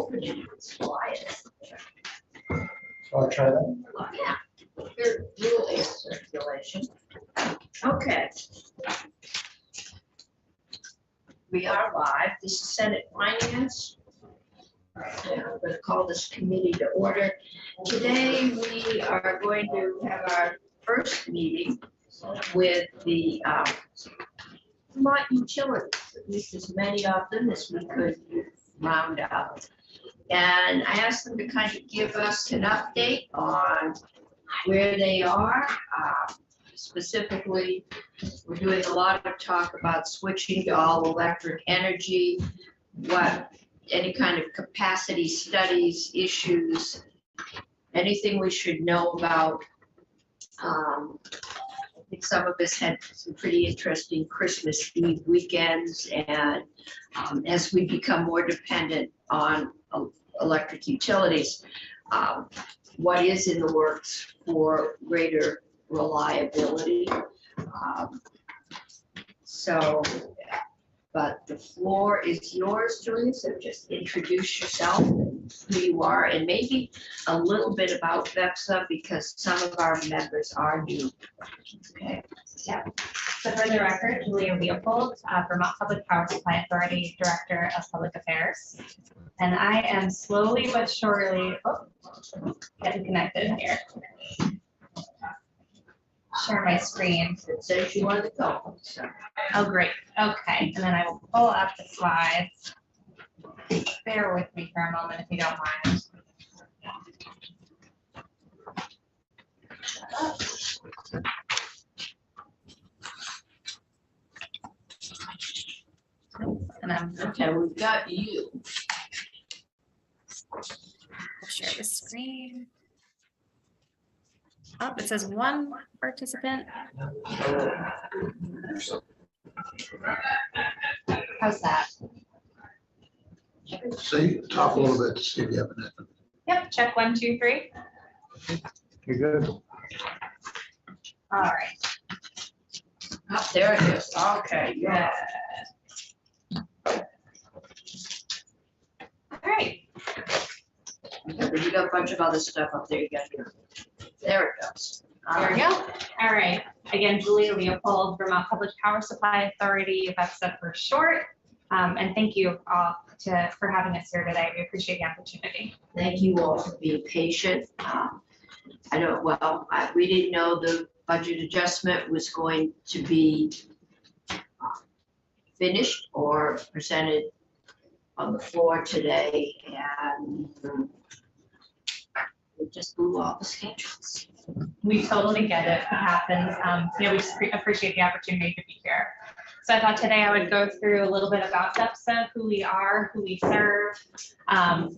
open it if it's quiet. So I'll try that. Yeah, little air circulation. Okay. We are live. This is Senate Finance. And I'm going to call this committee to order. Today, we are going to have our first meeting with the Vermont utilities, at least as many of them as we could round out. And I asked them to kind of give us an update on where they are. Specifically, we're doing a lot of talk about switching to all electric energy, what any kind of capacity studies, issues, anything we should know about. I think some of us had some pretty interesting Christmas Eve weekends, and as we become more dependent on electric utilities, what is in the works for greater reliability. But the floor is yours, Julia, so just introduce yourself, and who you are, and maybe a little bit about VEPSA, because some of our members are new. Okay. Yeah. So for the record, Julia Leopold, Vermont Public Power Supply Authority Director of Public Affairs. And I am slowly but surely getting connected here. Share my screen. It says you want to go. So. Oh, great. Okay. And then I will pull up the slides. Bear with me for a moment if you don't mind. And I'm Okay, we've got you. share the screen. Oh, it says one participant. How's that? See, talk a little bit to see if you have an echo. Yep, check 1, 2, 3. You're good. All right. Oh, there it is. Okay, yeah. All right. But you got a bunch of other stuff up there. You got here. There it goes. There we go. All right. Again, Julia Leopold, Vermont Public Power Supply Authority, VEPSA for short. And thank you all for having us here today. We appreciate the opportunity. Thank you all for being patient. I know, well, we didn't know the budget adjustment was going to be finished or presented on the floor today, and it just blew all the schedules. We totally get it. It happens. We just appreciate the opportunity to be here. So I thought today I would go through a little bit about VEPSA, who we are, who we serve,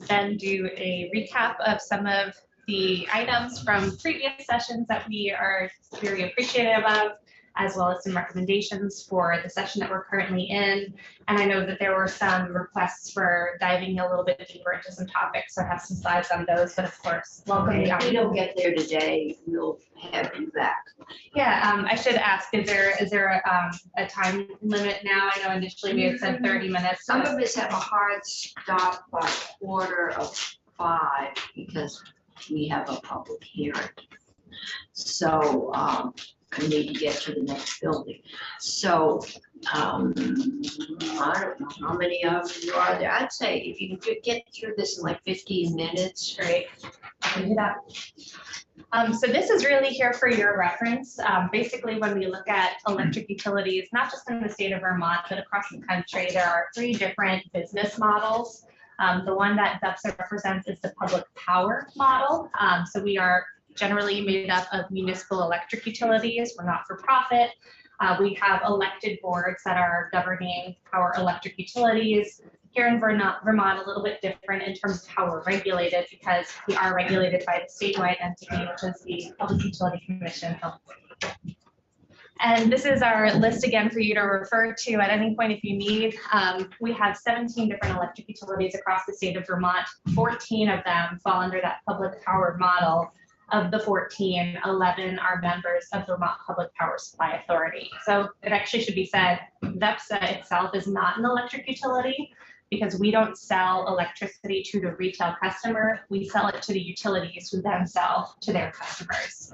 then do a recap of some of the items from previous sessions that we are very appreciative of, as well as some recommendations for the session that we're currently in. And I know that there were some requests for diving a little bit deeper into some topics, so I have some slides on those, but of course, welcome. If we don't get there today, we'll have you back. Yeah, I should ask, is there a time limit now? I know initially we had said 30 minutes. Some of us have a hard stop by 4:45 because we have a public hearing. So I need to get to the next building. So I don't know how many of you are there. I'd say if you can get through this in like 15 minutes. Great. I can do that. So this is really here for your reference. Basically, when we look at electric utilities, not just in the state of Vermont, but across the country, there are 3 different business models. The one that VEPSA represents is the public power model. So we are generally made up of municipal electric utilities. We're not for profit. We have elected boards that are governing our electric utilities. Here in Vermont, a little bit different in terms of how we're regulated, because we are regulated by the statewide entity, which is the Public Utility Commission. And this is our list again for you to refer to at any point if you need. We have 17 different electric utilities across the state of Vermont. 14 of them fall under that public power model. Of the 14, 11 are members of Vermont Public Power Supply Authority. So it actually should be said, VEPSA itself is not an electric utility. because we don't sell electricity to the retail customer, we sell it to the utilities who then sell to their customers.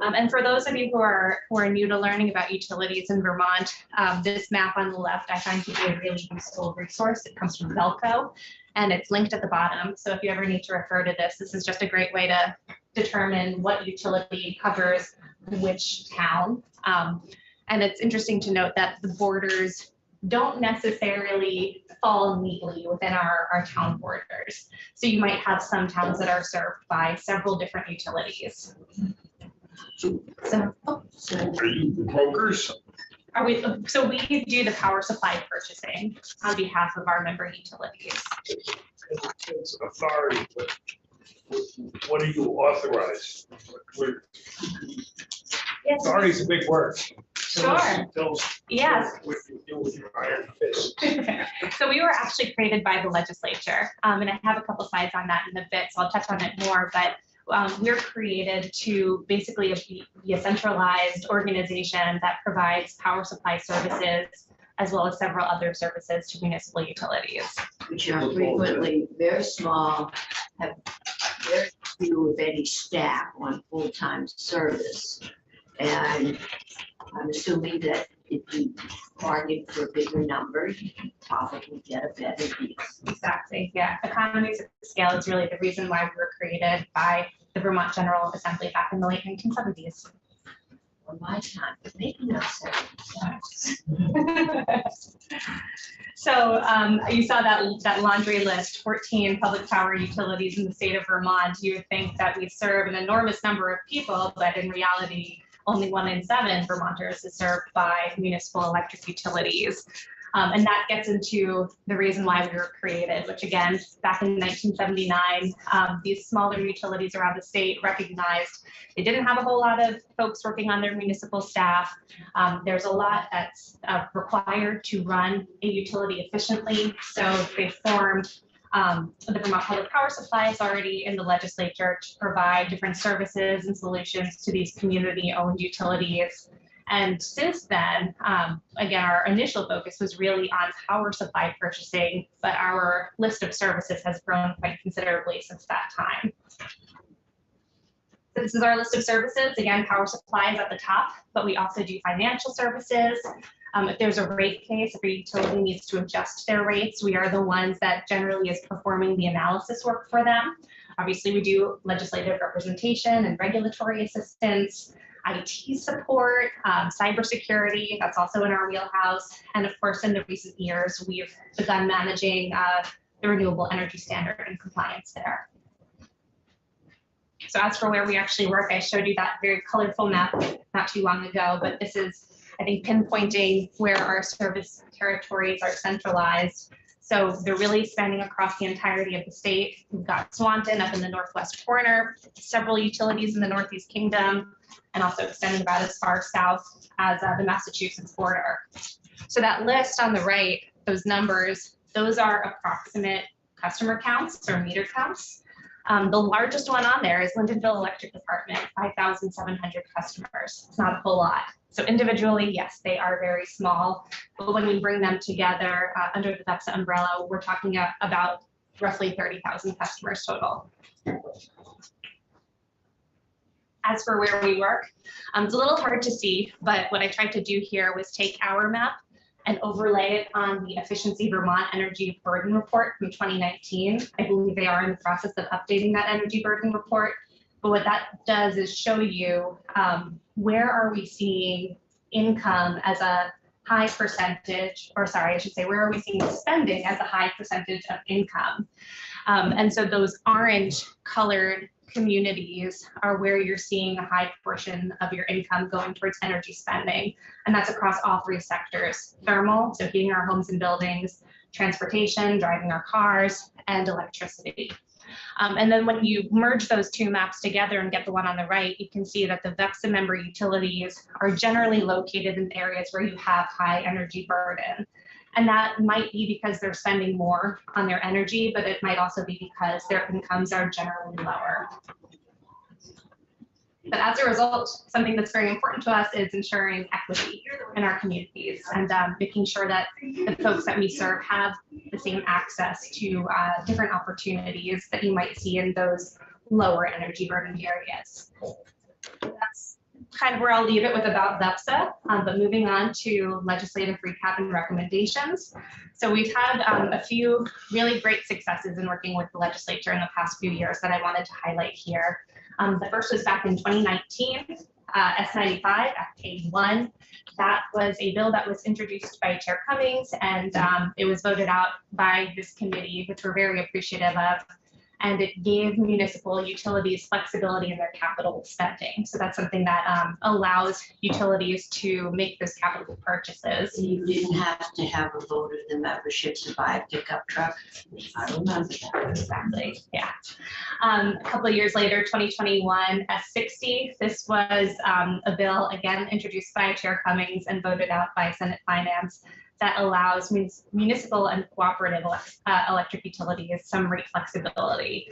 And for those of you who are new to learning about utilities in Vermont, this map on the left I find to be a really useful resource. It comes from Velco and it's linked at the bottom. So if you ever need to refer to this, this is just a great way to determine what utility covers which town. And it's interesting to note that the borders don't necessarily fall neatly within our town borders. So you might have some towns that are served by several different utilities. So Are you the brokers? so we do the power supply purchasing on behalf of our member utilities. It's an authority, but what do you authorize? Yes, Authority is a big word. Sure. Tell us yes. what you do with your iron fist. So we were actually created by the legislature, and I have a couple slides on that in a bit, so I'll touch on it more, but we're created to basically be a centralized organization that provides power supply services as well as several other services to municipal utilities. Which are frequently very small, have very few, if any, staff on full-time service. And I'm assuming that if you bargain for a bigger number, you can probably get a better deal. Exactly, yeah. Economies of scale is really the reason why we were created by the Vermont General Assembly back in the late 1970s. For my time, but maybe not 70. So you saw that laundry list, 14 public power utilities in the state of Vermont. You would think that we serve an enormous number of people, but in reality, only 1 in 7 Vermonters is served by municipal electric utilities. And that gets into the reason why we were created, which again, back in 1979, these smaller utilities around the state recognized they didn't have a whole lot of folks working on their municipal staff. There's a lot that's required to run a utility efficiently. So they formed the Vermont Public Power Supply Authority in the legislature to provide different services and solutions to these community-owned utilities. And since then, again, our initial focus was really on power supply purchasing, but our list of services has grown quite considerably since that time. So this is our list of services. Again, power supply is at the top, but we also do financial services. If there's a rate case, if a utility needs to adjust their rates, we are the ones that generally is performing the analysis work for them. Obviously, we do legislative representation and regulatory assistance, IT support, cybersecurity, that's also in our wheelhouse. And of course, in the recent years, we've begun managing the renewable energy standard and compliance there. So as for where we actually work, I showed you that very colorful map not too long ago, but this is, I think, pinpointing where our service territories are centralized. So they're really spanning across the entirety of the state. We've got Swanton up in the northwest corner, several utilities in the Northeast Kingdom, and also extending about as far south as the Massachusetts border. So that list on the right, those numbers, those are approximate customer counts or meter counts. The largest one on there is Lyndonville Electric Department, 5,700 customers. It's not a whole lot. So individually, yes, they are very small, but when we bring them together under the VEPSA umbrella, we're talking about roughly 30,000 customers total. As for where we work, it's a little hard to see, but what I tried to do here was take our map and overlay it on the Efficiency Vermont Energy Burden Report from 2019. I believe they are in the process of updating that energy burden report. But what that does is show you where are we seeing income as a high percentage, or sorry, I should say, where are we seeing spending as a high percentage of income? And so those orange colored communities are where you're seeing a high portion of your income going towards energy spending. And that's across all 3 sectors: thermal, so heating our homes and buildings, transportation, driving our cars, and electricity. And then when you merge those 2 maps together and get the one on the right, you can see that the VEPSA member utilities are generally located in areas where you have high energy burden. And that might be because they're spending more on their energy, but it might also be because their incomes are generally lower. But as a result, something that's very important to us is ensuring equity in our communities and making sure that the folks that we serve have the same access to different opportunities that you might see in those lower energy burden areas. That's kind of where I'll leave it with about VEPSA, but moving on to legislative recap and recommendations. So we've had a few really great successes in working with the legislature in the past few years that I wanted to highlight here. The first was back in 2019, S95, Act 81. That was a bill that was introduced by Chair Cummings, and it was voted out by this committee, which we're very appreciative of. And it gave municipal utilities flexibility in their capital spending. So that's something that allows utilities to make those capital purchases. You didn't have to have a vote of the membership to buy a pickup truck. I remember that. Exactly, yeah. A couple of years later, 2021, S60, this was a bill, again, introduced by Chair Cummings and voted out by Senate Finance, that allows municipal and cooperative electric utilities some rate flexibility.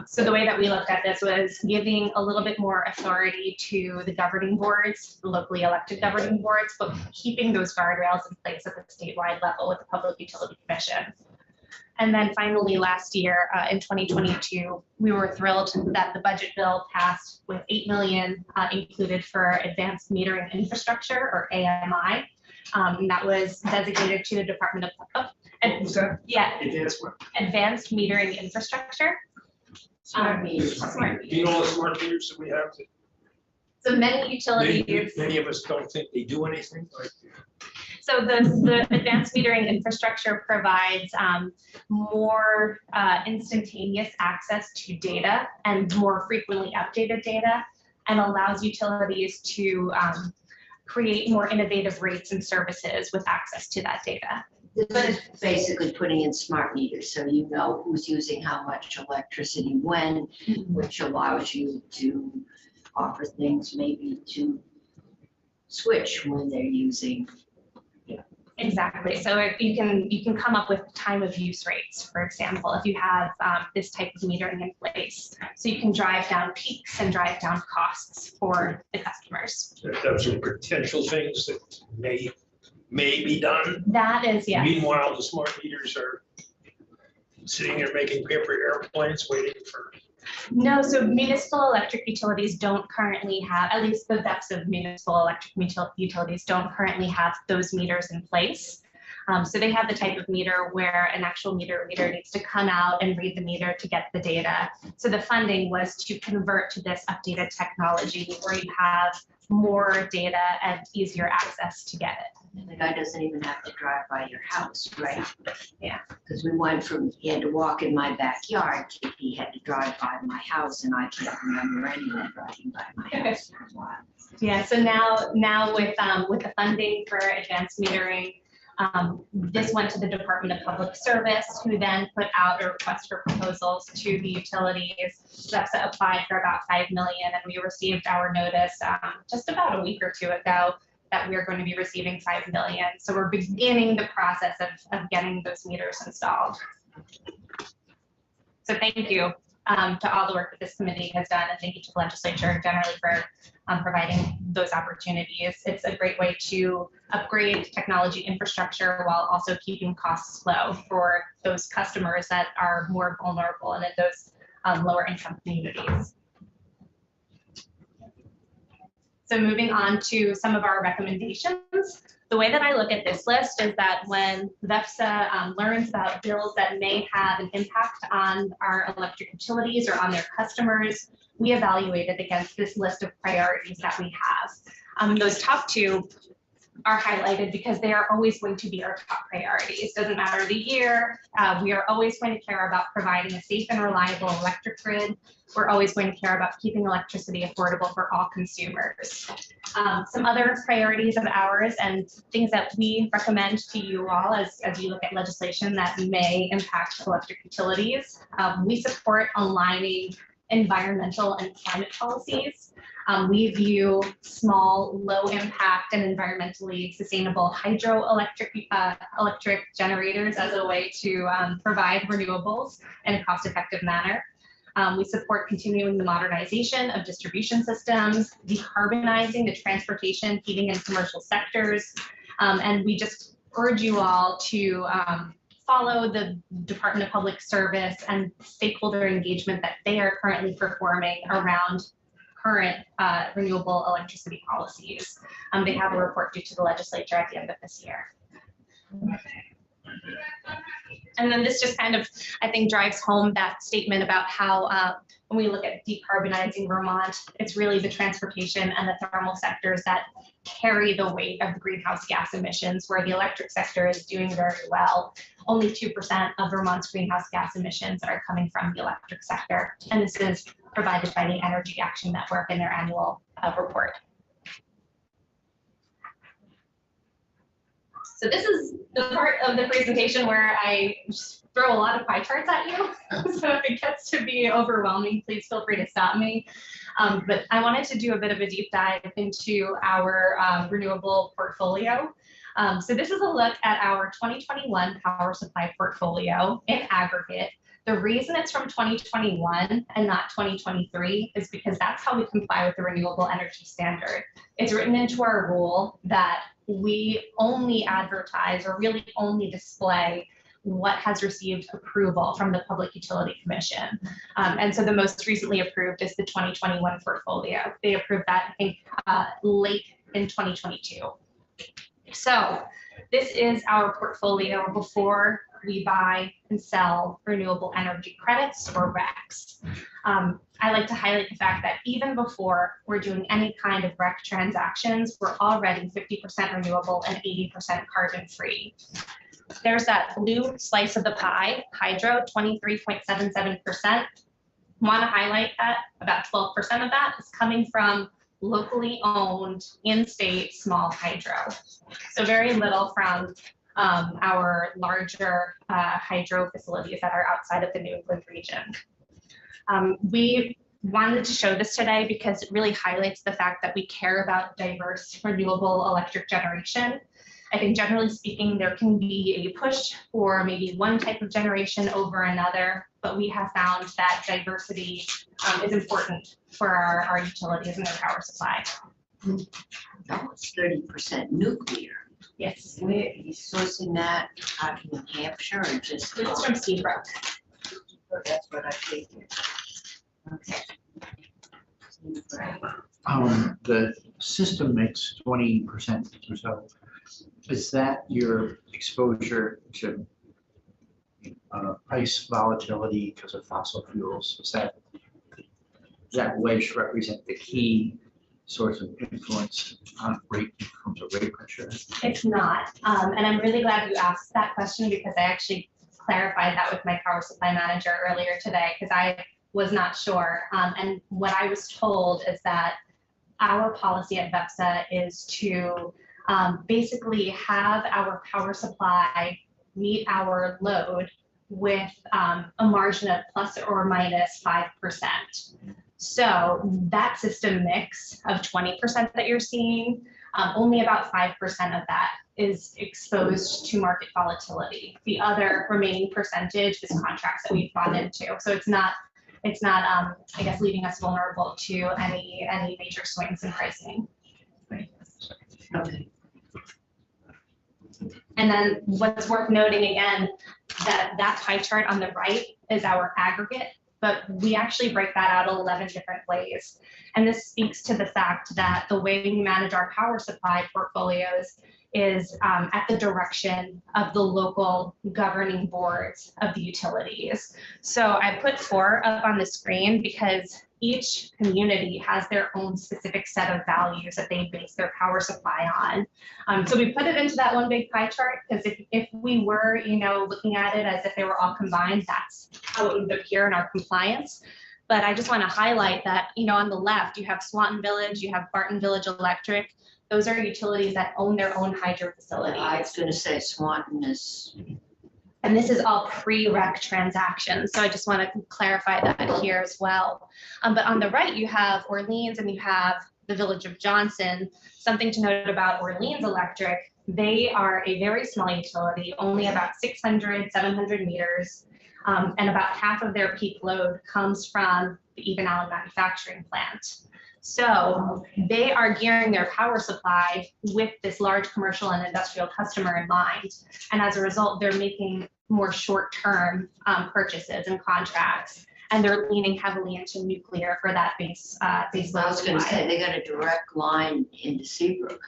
So the way that we looked at this was giving a little bit more authority to the governing boards, locally elected governing boards, but keeping those guardrails in place at the statewide level with the Public Utility Commission. And then finally, last year in 2022, we were thrilled that the budget bill passed with $8 million included for advanced metering infrastructure, or AMI. That was designated to the Department of Advanced Metering Infrastructure. Smart meters. Smart You know, the smart meters that we have, So many utilities. many of us don't think they do anything. Like, So the advanced metering infrastructure provides more instantaneous access to data and more frequently updated data, and allows utilities to create more innovative rates and services with access to that data. This is basically putting in smart meters, so you know who's using how much electricity when, which allows you to offer things maybe to switch when they're using. Exactly. So you can come up with time of use rates, for example, if you have this type of metering in place. So you can drive down peaks and drive down costs for the customers. those are potential things that may be done. That is, yes. Meanwhile, the smart meters are sitting there making paper airplanes waiting for. No, so municipal electric utilities don't currently have, at least the depths of municipal electric utilities don't currently have those meters in place. So they have the type of meter where an actual meter reader needs to come out and read the meter to get the data. So the funding was to convert to this updated technology where you have more data and easier access to get it. The guy doesn't even have to drive by your house, right? Yeah. Because we went from, he had to walk in my backyard to he had to drive by my house, and I can't remember anyone driving by my house for a while. Yeah, so now with the funding for advanced metering, this went to the Department of Public Service, who then put out a request for proposals to the utilities. VEPSA applied for about $5 million, and we received our notice just about a week or two ago that we are going to be receiving $5 million. So we're beginning the process of getting those meters installed. So thank you to all the work that this committee has done, and thank you to the legislature generally for providing those opportunities. It's a great way to upgrade technology infrastructure while also keeping costs low for those customers that are more vulnerable and in those lower income communities. So moving on to some of our recommendations. The way that I look at this list is that when VEPSA learns about bills that may have an impact on our electric utilities or on their customers, we evaluate it against this list of priorities that we have. Those top two are highlighted because they are always going to be our top priorities. Doesn't matter the year, we are always going to care about providing a safe and reliable electric grid. We're always going to care about keeping electricity affordable for all consumers. Some other priorities of ours and things that we recommend to you all as you look at legislation that may impact electric utilities. We support aligning environmental and climate policies. We view small, low impact and environmentally sustainable hydroelectric electric generators as a way to provide renewables in a cost-effective manner. We support continuing the modernization of distribution systems, decarbonizing the transportation, heating, and commercial sectors. And we just urge you all to follow the Department of Public Service and stakeholder engagement that they are currently performing around current renewable electricity policies. They have a report due to the legislature at the end of this year. And then this just kind of, I think, drives home that statement about how when we look at decarbonizing Vermont, it's really the transportation and the thermal sectors that carry the weight of the greenhouse gas emissions, where the electric sector is doing very well. Only 2% of Vermont's greenhouse gas emissions are coming from the electric sector. And this is provided by the Energy Action Network in their annual report. So this is the part of the presentation where I just throw a lot of pie charts at you. So if it gets to be overwhelming, please feel free to stop me. But I wanted to do a bit of a deep dive into our renewable portfolio. So this is a look at our 2021 power supply portfolio in aggregate. The reason it's from 2021 and not 2023 is because that's how we comply with the Renewable Energy Standard. It's written into our rule that we only advertise or really only display what has received approval from the Public Utility Commission. And so the most recently approved is the 2021 portfolio. They approved that, I think, late in 2022. So this is our portfolio before we buy and sell renewable energy credits or RECs. I like to highlight the fact that even before we're doing any kind of REC transactions, we're already 50% renewable and 80% carbon free. There's that blue slice of the pie, hydro, 23.77%. Want to highlight that about 12% of that is coming from locally owned in-state small hydro. So very little from our larger hydro facilities that are outside of the New England region. We wanted to show this today because it really highlights the fact that we care about diverse renewable electric generation. I think generally speaking, there can be a push for maybe one type of generation over another, but we have found that diversity is important for our utilities and their power supply. Oh, it's 30% nuclear. Yes, Where are you sourcing that out of New Hampshire or just? it's from Seabrook. That's what I figured. Okay. The system makes 20% or so. Is that your exposure to price volatility because of fossil fuels? Does that wedge represent the key source of influence on rate in terms of rate pressure? It's not, and I'm really glad you asked that question because I actually clarified that with my power supply manager earlier today because I was not sure. And what I was told is that our policy at VEPSA is to basically have our power supply meet our load with a margin of plus or minus 5%. So that system mix of 20% that you're seeing, only about 5% of that is exposed to market volatility. The other remaining percentage is contracts that we've bought into. So it's not I guess, leaving us vulnerable to any major swings in pricing. Okay. And then what's worth noting again, that pie chart on the right is our aggregate, but we actually break that out 11 different ways. And this speaks to the fact that the way we manage our power supply portfolios is at the direction of the local governing boards of the utilities. So I put 4 up on the screen because each community has their own specific set of values that they base their power supply on. So we put it into that one big pie chart because if we were, looking at it as if they were all combined, that's how it would appear in our compliance. But I just want to highlight that, on the left, you have Swanton Village, you have Barton Village Electric. Those are utilities that own their own hydro facilities. I was going to say Swanton is. And this is all pre-REC transactions. So I just want to clarify that here as well. But on the right, you have Orleans and you have the Village of Johnson. Something to note about Orleans Electric, they are a very small utility, only about 600, 700 meters. and about half of their peak load comes from the Even Allen manufacturing plant. So they are gearing their power supply with this large commercial and industrial customer in mind. And as a result, they're making more short-term purchases and contracts, and they're leaning heavily into nuclear for that base I was gonna supply. say, they got a direct line into Seabrook.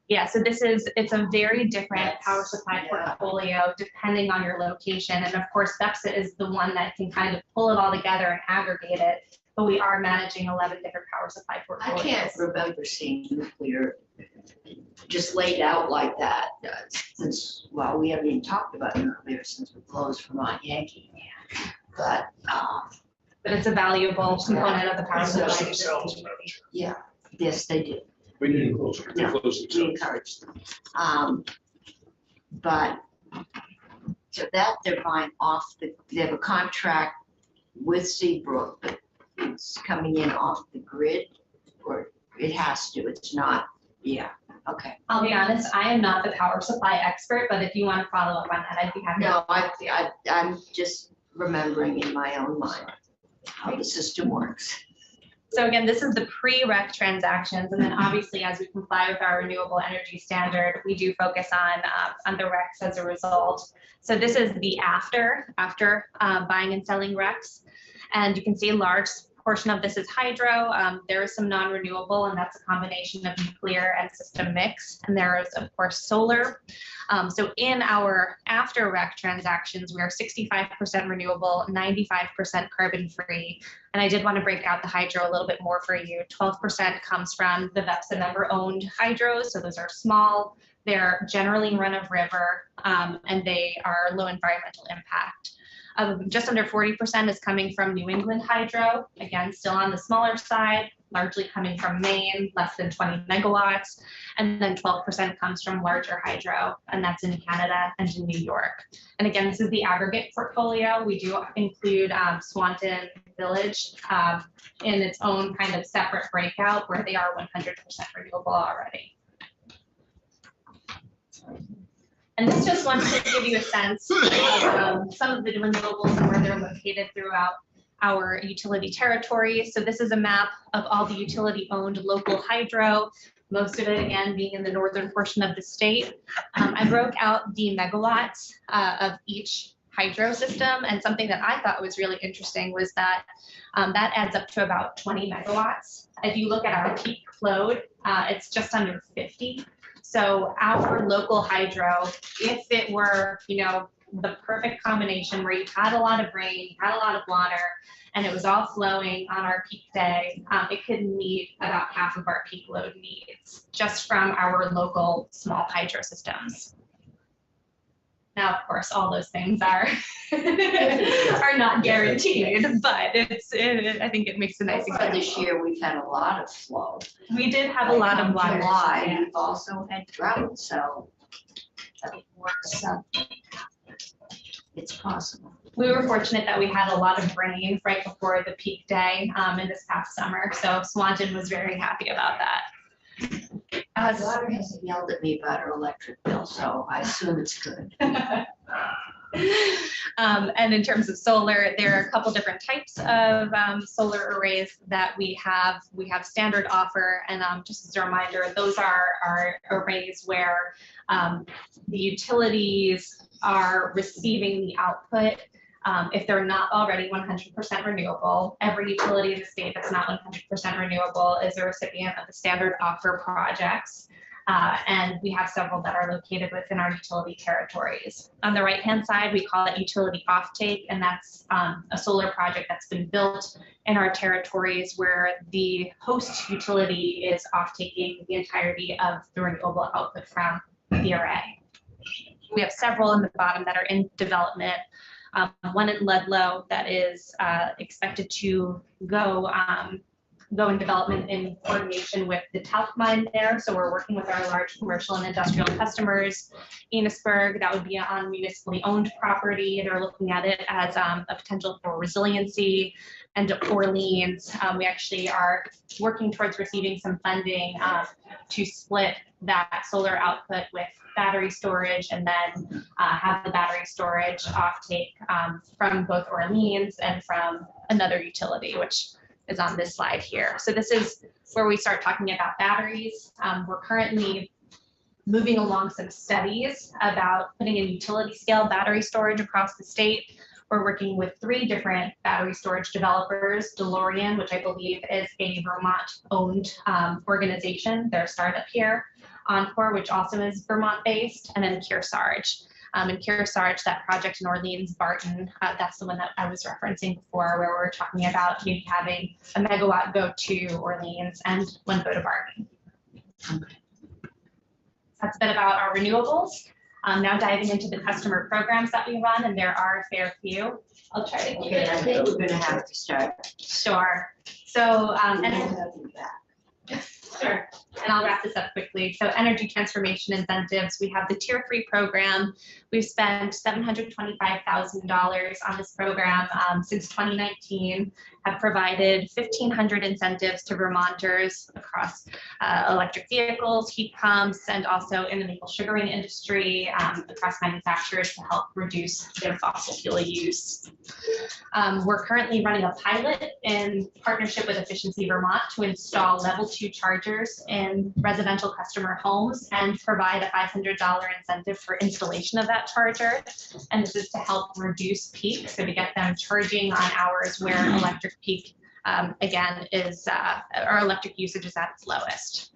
Yeah, so it's a very different That's- power supply yeah. portfolio depending on your location. And of course, BEPSA is the one that can kind of pull it all together and aggregate it. But we are managing 11 different power supply I portfolios. can't remember seeing nuclear just laid out like that since, well, we haven't even talked about nuclear since we closed Vermont Yankee. But, But it's a valuable component of the power Close supply. themselves, Madam Chair. yeah, yes, they did. We didn't close them, they No, closed We themselves. encouraged them. But, so that they're buying off they have a contract with Seabrook, but it's coming in off the grid, or it has to, it's not, yeah, okay. I'll be honest, I am not the power supply expert, but if you want to follow up on that, I'd be happy. No, I'm just remembering in my own mind how the system works. So again, this is the pre-REC transactions, and then obviously as we comply with our renewable energy standard, we do focus on the RECs as a result. So this is the after buying and selling RECs, and you can see a large portion of this is hydro. There is some non-renewable, and that's a combination of nuclear and system mix, and there is of course solar. So in our after REC transactions, we are 65% renewable, 95% carbon free. And I did want to break out the hydro a little bit more for you. 12% comes from the VEPSA member owned hydros. So those are small, they're generally run of river, and they are low environmental impact. Just under 40% is coming from New England hydro, again, still on the smaller side, largely coming from Maine, less than 20 megawatts. And then 12% comes from larger hydro, and that's in Canada and in New York. And again, this is the aggregate portfolio. We do include Swanton Village in its own kind of separate breakout where they are 100% renewable already. And this just wants to give you a sense of some of the renewables and where they're located throughout our utility territory. So this is a map of all the utility-owned local hydro, most of it again being in the northern portion of the state. I broke out the megawatts of each hydro system, and something that I thought was really interesting was that that adds up to about 20 megawatts. If you look at our peak load, it's just under 50. So our local hydro, if it were, you know, the perfect combination where you had a lot of rain, you had a lot of water, and it was all flowing on our peak day, it could meet about half of our peak load needs just from our local small hydro systems. Now, of course, all those things are are not guaranteed, but I think it makes a nice For example. this year, we've had a lot of flow. We did have a lot of water. July, Yeah. we've also had drought, so of course, it's possible. We were fortunate that we had a lot of rain right before the peak day in this past summer, so Swanton was very happy about that. My daughter hasn't yelled at me about her electric bill, so I assume it's good. And in terms of solar, there are a couple different types of solar arrays that we have. We have standard offer, and just as a reminder, those are arrays where the utilities are receiving the output. If they're not already 100% renewable, every utility in the state that's not 100% renewable is a recipient of the standard offer projects. And we have several that are located within our utility territories. On the right-hand side, we call it utility offtake, and that's a solar project that's been built in our territories where the host utility is off-taking the entirety of the renewable output from the array. We have several in the bottom that are in development. One in Ludlow that is expected to go in development in coordination with the talc mine there. So we're working with our large commercial and industrial customers. Enosburg, that would be on municipally owned property. They're looking at it as a potential for resiliency. and Orleans. We actually are working towards receiving some funding to split that solar output with battery storage, and then have the battery storage offtake from both Orleans and from another utility, which is on this slide here. So this is where we start talking about batteries. We're currently moving along some studies about putting in utility scale battery storage across the state. We're working with 3 different battery storage developers: DeLorean, which I believe is a Vermont-owned organization. They're a startup here. Encore, which also is Vermont-based, and then Kearsarge. And Kearsarge, that project in Orleans, Barton, that's the one that I was referencing before, where we're talking about maybe having a megawatt go to Orleans and 1 go to Barton. That's a bit about our renewables. Now diving into the customer programs that we run, and there are a fair few. I'll try to keep Okay, it. I think we're gonna have to start. Sure. So, We'll and have you back. Sure, and I'll wrap this up quickly. So energy transformation incentives, we have the Tier 3 program. We've spent $725,000 on this program since 2019, have provided 1,500 incentives to Vermonters across electric vehicles, heat pumps, and also in the maple sugaring industry, across manufacturers to help reduce their fossil fuel use. We're currently running a pilot in partnership with Efficiency Vermont to install level 2 chargers in residential customer homes and provide a $500 incentive for installation of that charger. And this is to help reduce peak, so to get them charging on hours where electric peak, again, is, our electric usage is at its lowest.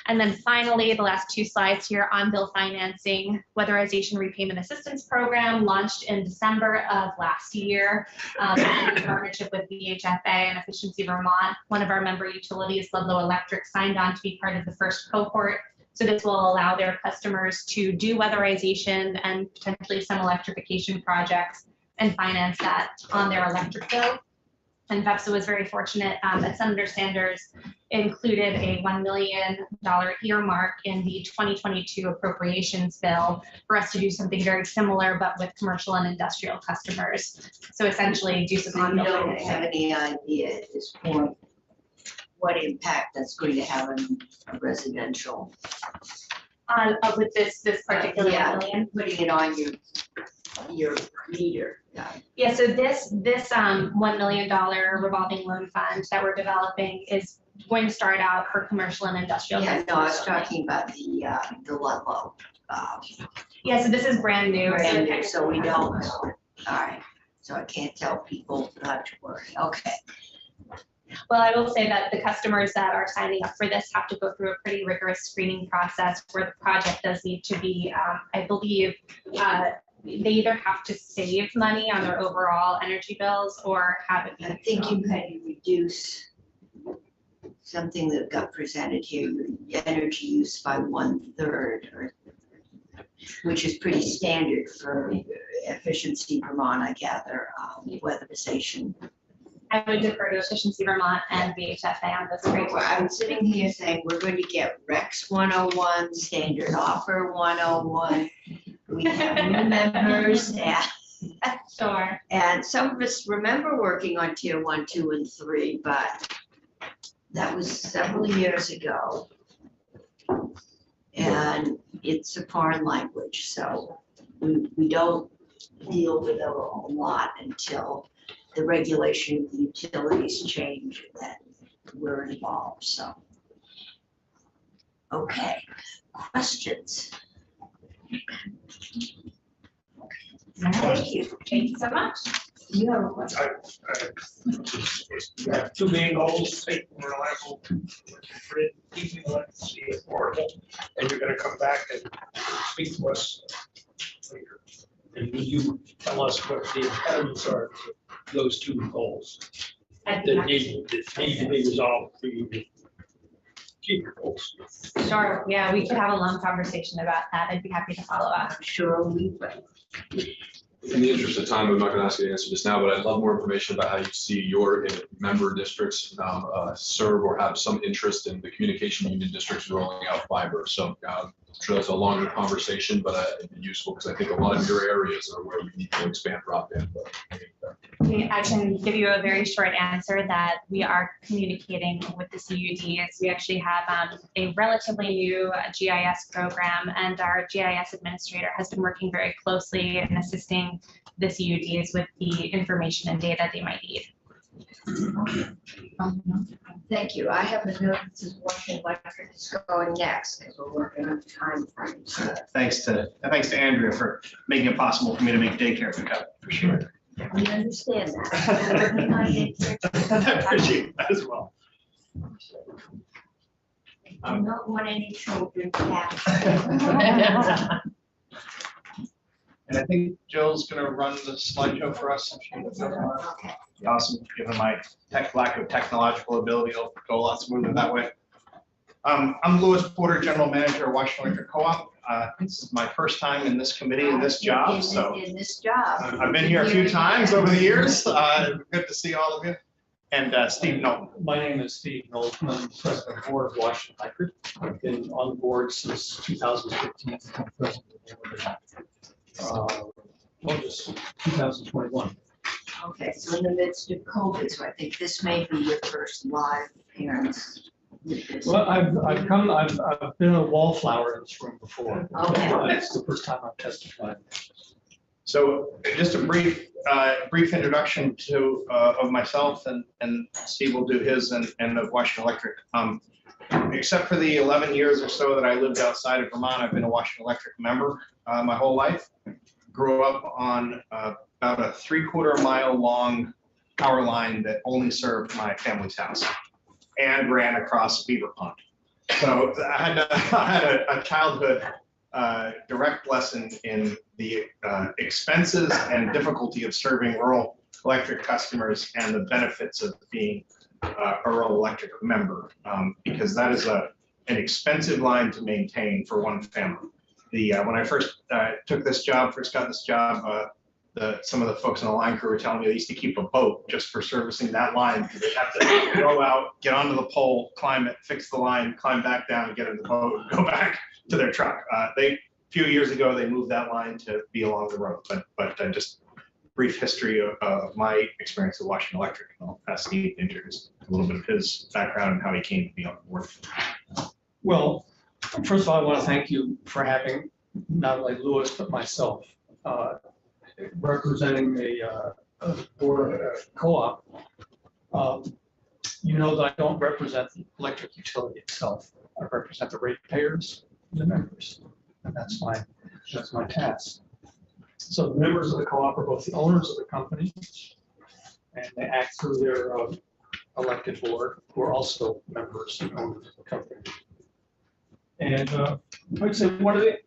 And then finally, the last 2 slides here on bill financing, weatherization repayment assistance program launched in December of last year in partnership with VHFA and Efficiency Vermont. One of our member utilities, Ludlow Electric, signed on to be part of the first cohort. So this will allow their customers to do weatherization and potentially some electrification projects and finance that on their electric bill. And VEPSA was very fortunate that Senator Sanders included a $1 million earmark in the 2022 appropriations bill for us to do something very similar, but with commercial and industrial customers. So essentially do some So you on-bill don't financing. have any idea at this point what impact that's going to have on a residential? With this particular Yeah. $1 million. Putting it on your meter. Yeah, so this $1 million revolving loan fund that we're developing is going to start out for commercial and industrial. Yeah, no, I was customers. talking about the Ludlow. Yeah, so this is brand new. Brand new, so we don't know. All right, so I can't tell people not to worry. Okay. Well, I will say that the customers that are signing up for this have to go through a pretty rigorous screening process where the project does need to be, I believe, they either have to save money on their overall energy bills or have it be. I think you had to reduce something that got presented here, your energy use by 1/3, or which is pretty standard for Efficiency Vermont, I gather, weatherization. I would defer to Efficiency Vermont and VHFA on those three. Well, I'm sitting here saying we're going to get Rex 101, Standard Offer 101. We have new members, Sure. and some of us remember working on Tier 1, 2, and 3, but that was several years ago. And it's a foreign language, so we don't deal with it a lot until the regulation of the utilities change, that we're involved, so. Okay, questions? Thank you. Thank you so much. You have a question? You have 2 main goals: safe and reliable grid, keeping electricity affordable, and you're gonna come back and speak to us later. And will you tell us what the impediments are to those 2 goals I'd be that happy- need to be resolved for you to keep your goals? Sure, yeah, we could have a long conversation about that. I'd be happy to follow up. I'm sure we will. In the interest of time, I'm not going to ask you to answer this now, but I'd love more information about how you see your member districts serve or have some interest in the communication union districts rolling out fiber. So sure that's a longer conversation, but it'd be useful because I think a lot of your areas are where we need to expand broadband. I can give you a very short answer that we are communicating with the CUDs. We actually have a relatively new GIS program, and our GIS administrator has been working very closely in assisting the CUDs with the information and data they might need. Thank you. I have a note that says Washington Electric is going next because we're working on time frames. Thanks to Andrea for making it possible for me to make daycare pickup, for sure. We understand that. We're working on it. I appreciate that as well. I don't want any children captured. And I think Jill's gonna run the slideshow for us. Okay. Awesome, given my lack of technological ability, it'll go a lot smoother that way. I'm Louis Porter, General Manager of Washington Electric Co-op. This is my first time in this committee, in this job, so. In this job. I've been here a few times over the years. Good to see all of you. And Steve Nolan. My name is Steve Nolan. I'm the president of the board of Washington Electric. I've been on the board since 2015. I'm president of the board, August 2021. Okay, so in the midst of COVID, so I think this may be your first live appearance. with this. Well, I've been a wallflower in this room before. Okay. It's the first time I've testified. So just a brief introduction to of myself, and Steve will do his, and of Washington Electric. Except for the 11 years or so that I lived outside of Vermont, I've been a Washington Electric member my whole life. Grew up on about a 3/4 mile long power line that only served my family's house and ran across Beaver Pond. So I had a childhood direct lesson in the expenses and difficulty of serving rural electric customers and the benefits of being a rural electric member, because that is an expensive line to maintain for one family. When I first got this job, some of the folks on the line crew were telling me they used to keep a boat just for servicing that line, because they have to go out, get onto the pole, climb it, fix the line, climb back down and get in the boat and go back to their truck. A few years ago, they moved that line to be along the road, but just brief history of my experience at Washington Electric. I'll ask Steve to introduce a little bit of his background and how he came to be on board. Well, first of all, I want to thank you for having not only Louis, but myself representing a board co-op. You know that I don't represent the electric utility itself. I represent the ratepayers, the members, and that's my task. So the members of the co-op are both the owners of the company, and they act through their elected board, who are also members and owners of the company. And I'd say one of the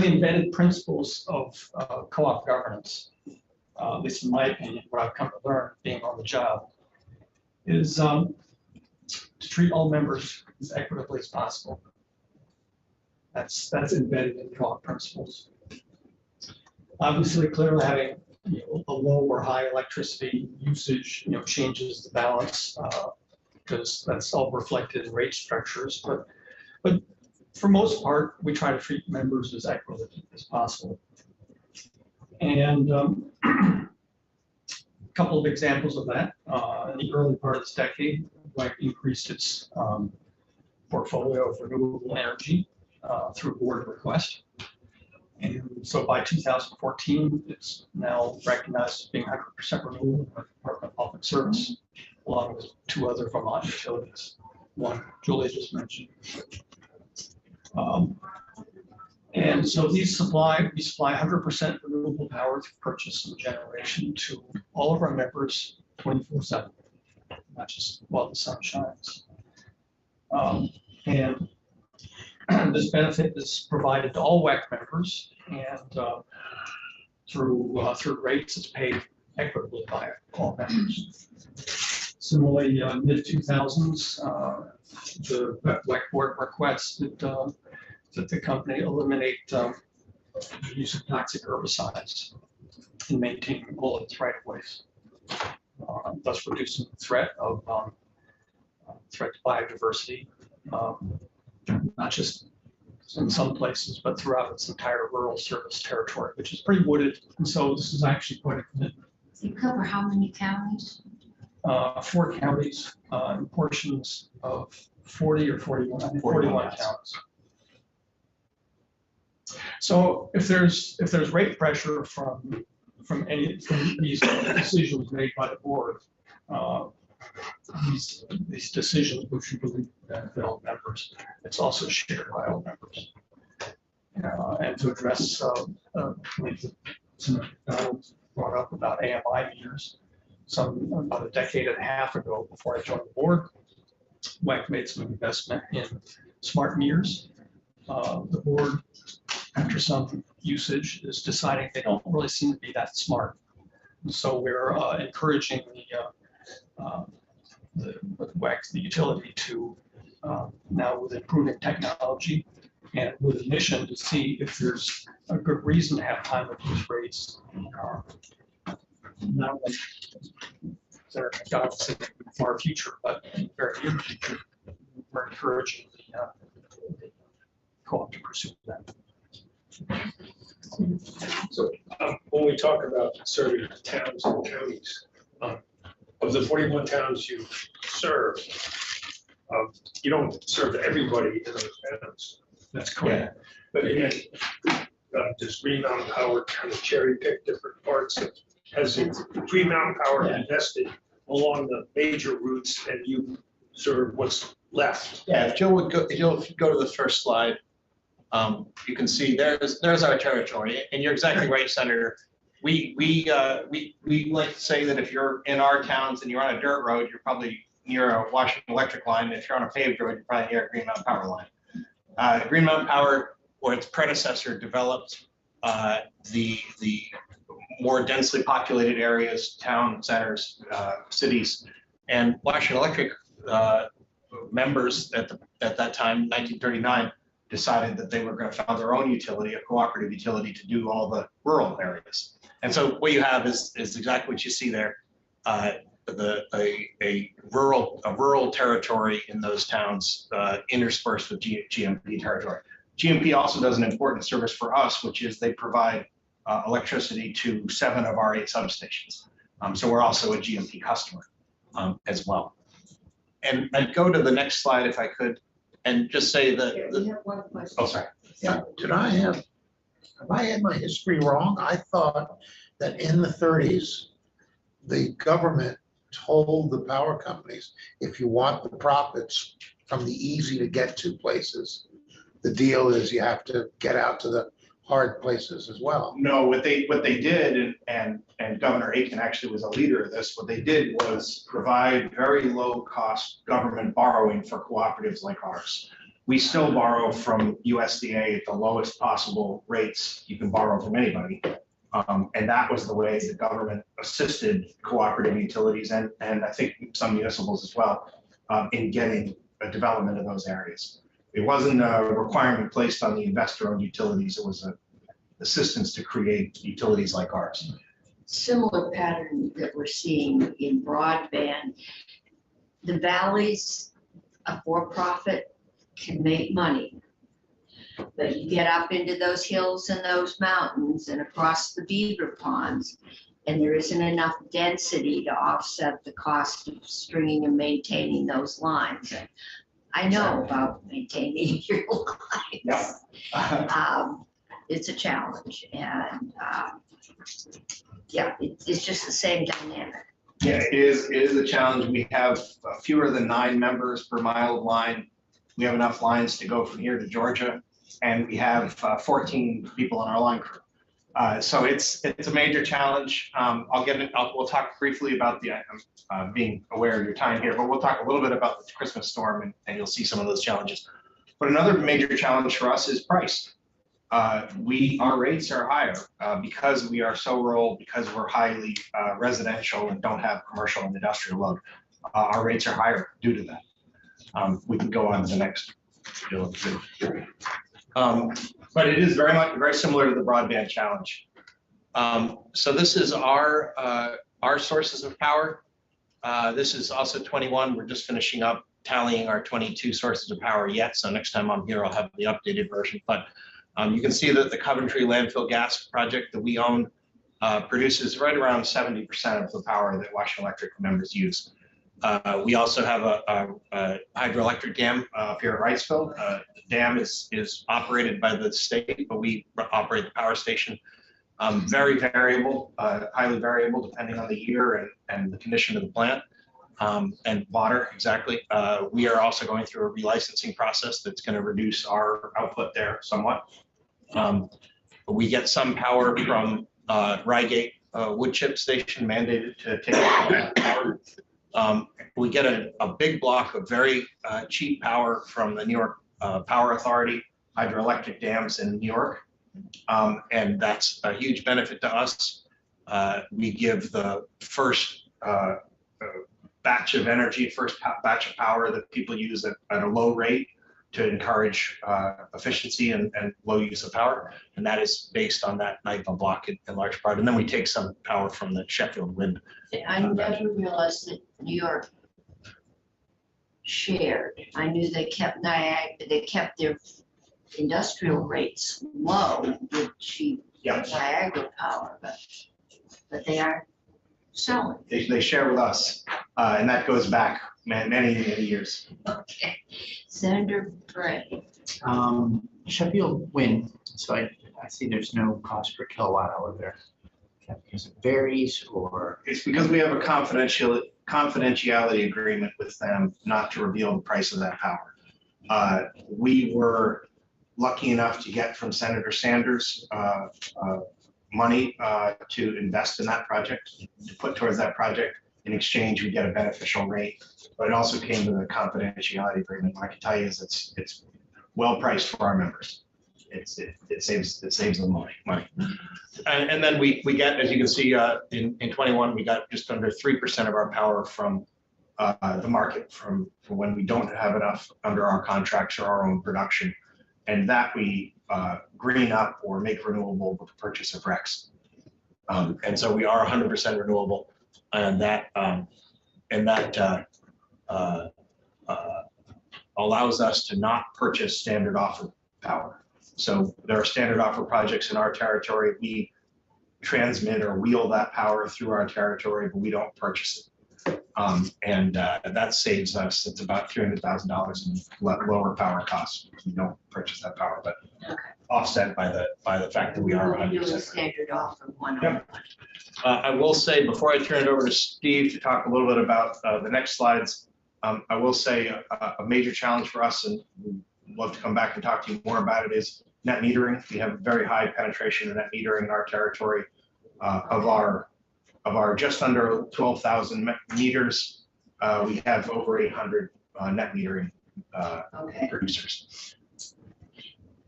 embedded principles of co-op governance, at least in my opinion, what I've come to learn being on the job, is to treat all members as equitably as possible. That's embedded in co-op principles. Obviously, clearly having a low or high electricity usage, changes the balance, because that's all reflected in rate structures. But for most part, we try to treat members as equitably as possible. And a couple of examples of that. In the early part of this decade, WEC increased its portfolio of renewable energy through board request. And so by 2014, it's now recognized as being 100% renewable by the Department of Public Service, along with two other Vermont utilities. One Julie just mentioned. And so we supply 100% renewable power through purchase and generation to all of our members 24/7, not just while the sun shines. And this benefit is provided to all WEC members, and through rates, it's paid equitably by all members. Similarly, mid 2000s, the WEC board requested that the company eliminate the use of toxic herbicides in maintaining all its right of ways, thus reducing the threat to biodiversity, not just in some places, but throughout its entire rural service territory, which is pretty wooded. And so this is actually quite a commitment. You cover how many counties? 4 counties, and portions of 40 or 41, I think 41 counties. So if there's rate pressure from these decisions made by the board, these decisions which we believe benefit all members, it's also shared by all members. And to address some brought up about AMI meters. About a decade and a half ago, before I joined the board, WEC made some investment in smart meters. The board, after some usage, is deciding they don't really seem to be that smart. So we're encouraging the WEC, the utility, to now, with improving technology and with a mission to see if there's a good reason to have time of use rates. Not only they're obviously in the far future, but in the very near future, we're encouraging the co-op to pursue that. So when we talk about serving towns and counties, of the 41 towns you serve, you don't serve everybody in those towns. That's correct. But again, does Green Mountain Power kind of cherry pick different parts of, has Green Mountain Power invested along the major routes and you serve what's left? Yeah, if Jill would go, Jill, if you go to the first slide, you can see there's our territory, and you're exactly right, Senator. We like to say that if you're in our towns and you're on a dirt road, you're probably near a Washington Electric line. If you're on a paved road, you're probably near a Green Mountain Power line. Green Mountain Power, or its predecessor, developed the more densely populated areas, town centers, cities, and Washington Electric members at that time, 1939, decided that they were going to found their own utility, a cooperative utility, to do all the rural areas. And so what you have is exactly what you see there, a rural territory in those towns interspersed with GMP territory. GMP also does an important service for us, which is they provide electricity to 7 of our 8 substations. So we're also a GMP customer as well. And I'd go to the next slide if I could, and just say that. We have one question. Oh, sorry. Yeah, have I had my history wrong? I thought that in the 30s, the government told the power companies, if you want the profits from the easy to get to places, the deal is you have to get out to the hard places as well. No, what they did, and Governor Aiken actually was a leader of this, what they did was provide very low cost government borrowing for cooperatives like ours. We still borrow from USDA at the lowest possible rates you can borrow from anybody. And that was the way the government assisted cooperative utilities and I think some municipals as well in getting a development of those areas. It wasn't a requirement placed on the investor-owned utilities. It was an assistance to create utilities like ours. Similar pattern that we're seeing in broadband. The valleys, a for-profit, can make money. But you get up into those hills and those mountains and across the beaver ponds, and there isn't enough density to offset the cost of stringing and maintaining those lines. I know about maintaining your lines. It's a challenge, and yeah, it's just the same dynamic. Yeah, it is a challenge. We have fewer than 9 members per mile of line. We have enough lines to go from here to Georgia, and we have 14 people on our line crew. So it's a major challenge. We'll talk briefly about the being aware of your time here, but we'll talk a little bit about the Christmas storm, and you'll see some of those challenges. But another major challenge for us is price. Our rates are higher because we are so rural, because we're highly residential and don't have commercial and industrial load. Our rates are higher due to that. We can go on to the next. But it is very similar to the broadband challenge. So this is our sources of power. This is also 21. We're just finishing up tallying our 22 sources of power yet, so next time I'm here, I'll have the updated version. But you can see that the Coventry landfill gas project that we own produces right around 70% of the power that Washington Electric members use. We also have a hydroelectric dam up here at Wrightsville. The dam is operated by the state, but we operate the power station. Very variable, highly variable depending on the year and the condition of the plant and water, exactly. We are also going through a relicensing process that's going to reduce our output there somewhat. We get some power from Rygate wood chip station mandated to take that power. We get a big block of very cheap power from the New York Power Authority hydroelectric dams in New York. And that's a huge benefit to us. We give the first batch of energy, first batch of power that people use at a low rate to encourage efficiency and low use of power. And that is based on that Nightville block in large part. And then we take some power from the Sheffield wind. I never realized that New York shared. I knew they kept they kept their industrial rates low with cheap Niagara power, but they are selling. They share with us, and that goes back many years. Okay, Senator Bray. Sheffield wind, so I see there's no cost per kilowatt hour there. Because it varies, or? It's because we have a confidentiality agreement with them not to reveal the price of that power. We were lucky enough to get from Senator Sanders money to invest in that project, to put towards that project. In exchange, we get a beneficial rate, but it also came with a confidentiality agreement. What I can tell you is it's well priced for our members. It saves them money. And then we get, as you can see, in 21, we got just under 3% of our power from the market from when we don't have enough under our contracts or our own production. And that we green up or make renewable with the purchase of RECs. And so we are 100% renewable, and that allows us to not purchase standard offer power. So there are standard offer projects in our territory. We transmit or wheel that power through our territory, but we don't purchase it. And that saves us, it's about $300,000 in lower power costs. We don't purchase that power, but offset by the fact that we are 100%. Standard offer 101. Yep. I will say, before I turn it over to Steve to talk a little bit about the next slides, I will say a major challenge for us, and we'd love to come back and talk to you more about it, is net metering. We have very high penetration of net metering in our territory. Of our just under 12,000 meters, we have over 800 net metering producers.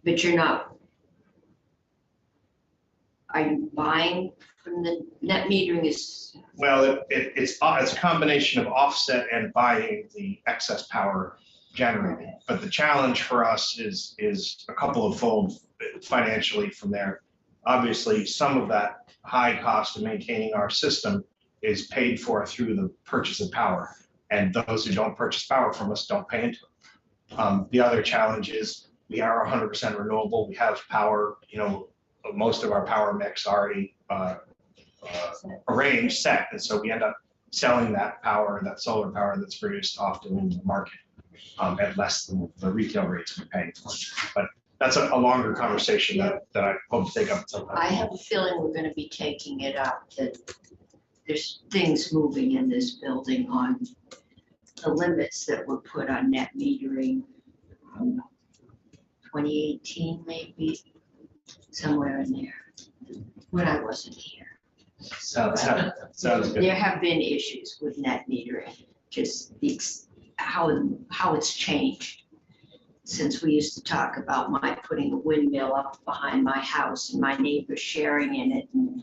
But you're not, are you buying from the net metering is? Well, it's a combination of offset and buying the excess power generated. But the challenge for us is a couple of fold financially from there. Obviously, some of that high cost of maintaining our system is paid for through the purchase of power. And those who don't purchase power from us don't pay into it. The other challenge is we are 100% renewable. We have power, most of our power mix already arranged, set. And so we end up selling that power, that solar power that's produced often in the market at less than the retail rates we're paying for. But that's a longer conversation that I hope to take up sometime. I have a feeling we're going to be taking it up, that there's things moving in this building on the limits that were put on net metering. 2018, maybe, somewhere in there, when I wasn't here. Sounds good. There have been issues with net metering, just how it's changed. Since we used to talk about my putting a windmill up behind my house and my neighbors sharing in it, and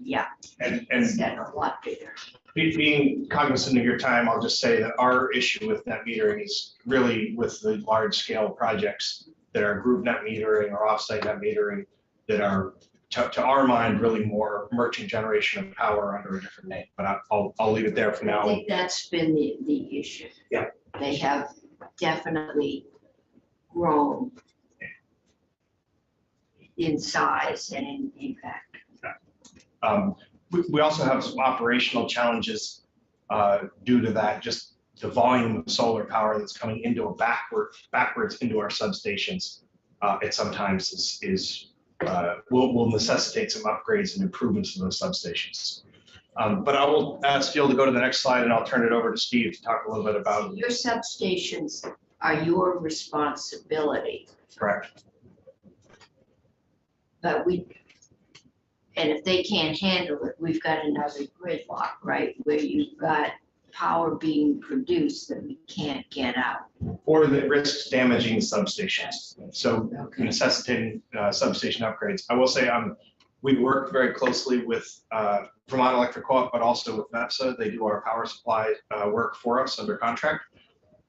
it's gotten a lot bigger. Being cognizant of your time, I'll just say that our issue with net metering is really with the large scale projects that are group net metering or offsite net metering that are, to our mind, really more merchant generation of power under a different name. But I'll leave it there for now. I think that's been the issue. Yeah. They have definitely grown in size and in impact. We also have some operational challenges due to that, just the volume of solar power that's coming into backwards into our substations. It sometimes will necessitate some upgrades and improvements to those substations. But I will ask Phil to go to the next slide, and I'll turn it over to Steve to talk a little bit about. Your substations are your responsibility, Correct. but and if they can't handle it, we've got another gridlock, right? Where you've got power being produced that we can't get out. Or the risks damaging substations. So Okay. necessitating substation upgrades. I will say we work very closely with Vermont Electric Co-op, but also with MEPSA. They do our power supply work for us under contract.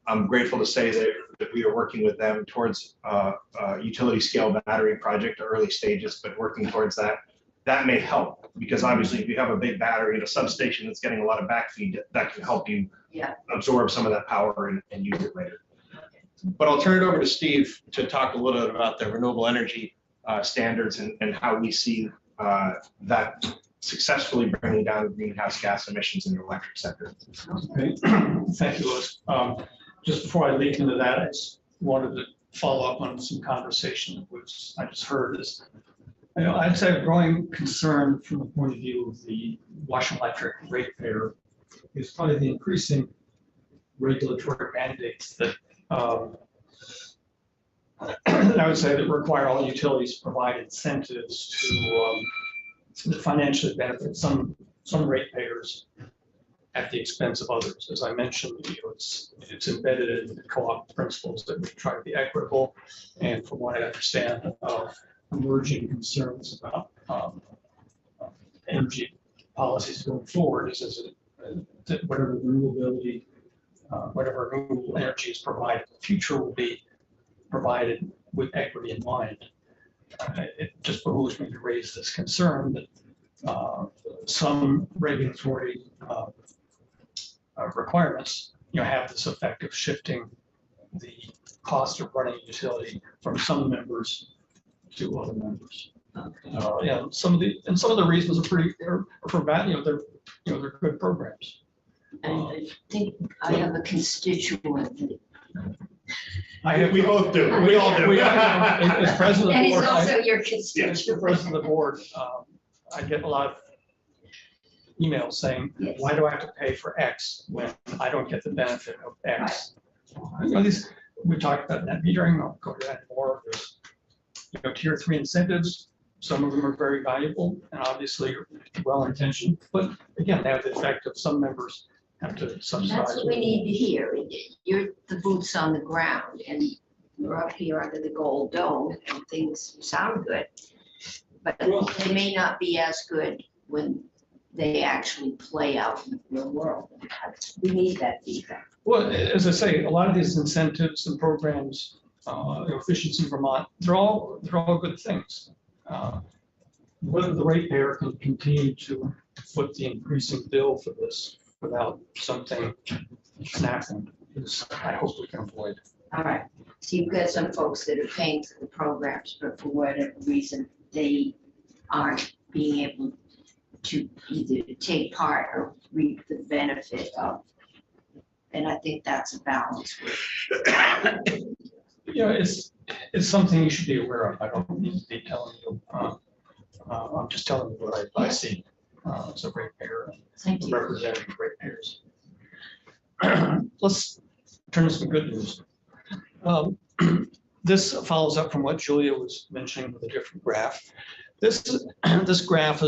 I'm grateful to say that we are working with them towards utility scale battery project, early stages, but working towards that. That may help, because obviously if you have a big battery in a substation that's getting a lot of backfeed, that can help you absorb some of that power and use it later. But I'll turn it over to Steve to talk a little bit about the renewable energy standards and how we see that successfully bringing down greenhouse gas emissions in the electric sector. Okay. Thank you, Louis. Just before I leap into that, I just wanted to follow up on some conversation which I just heard. I'd say a growing concern from the point of view of the Washington Electric ratepayer is probably the increasing regulatory mandates that I would say that require all utilities to provide incentives to financially benefit some ratepayers at the expense of others. As I mentioned, it's embedded in the co-op principles that we try to be equitable, and from what I understand, emerging concerns about energy policies going forward is that whatever renewability, whatever renewable energy is provided in the future will be provided with equity in mind. It just behooves me to raise this concern that some regulatory requirements, have this effect of shifting the cost of running a utility from some members to other members. Some of the reasons are for value. They're good programs. And I think I have a constituent We both do. We all do. As president of and the he's board, also your as constituent. president of the board, I get a lot of emails saying, Yes. why do I have to pay for X when I don't get the benefit of X? We talked about net metering. I'll go to that more. There's tier 3 incentives. Some of them are very valuable and obviously well-intentioned, but again, they have the effect of some members have to subsidize. That's what we need to hear. You're the boots on the ground, and you're up here under the gold dome, and things sound good. But they may not be as good when they actually play out in the real world. We need that feedback. Well, as I say, a lot of these incentives and programs, Efficiency Vermont, they're all good things. Whether the ratepayer can continue to foot the increasing bill for this without something snapping is, I hope we can avoid. All right. So you've got some folks that are paying for the programs, but for whatever reason, they aren't being able to either take part or reap the benefit of. And I think that's a balance. It's something you should be aware of. I don't need to be telling you. I'm just telling you what I see as a ratepayer Thank and you. representing ratepayers. Let's turn to some good news. This follows up from what Julia was mentioning with a different graph. This graph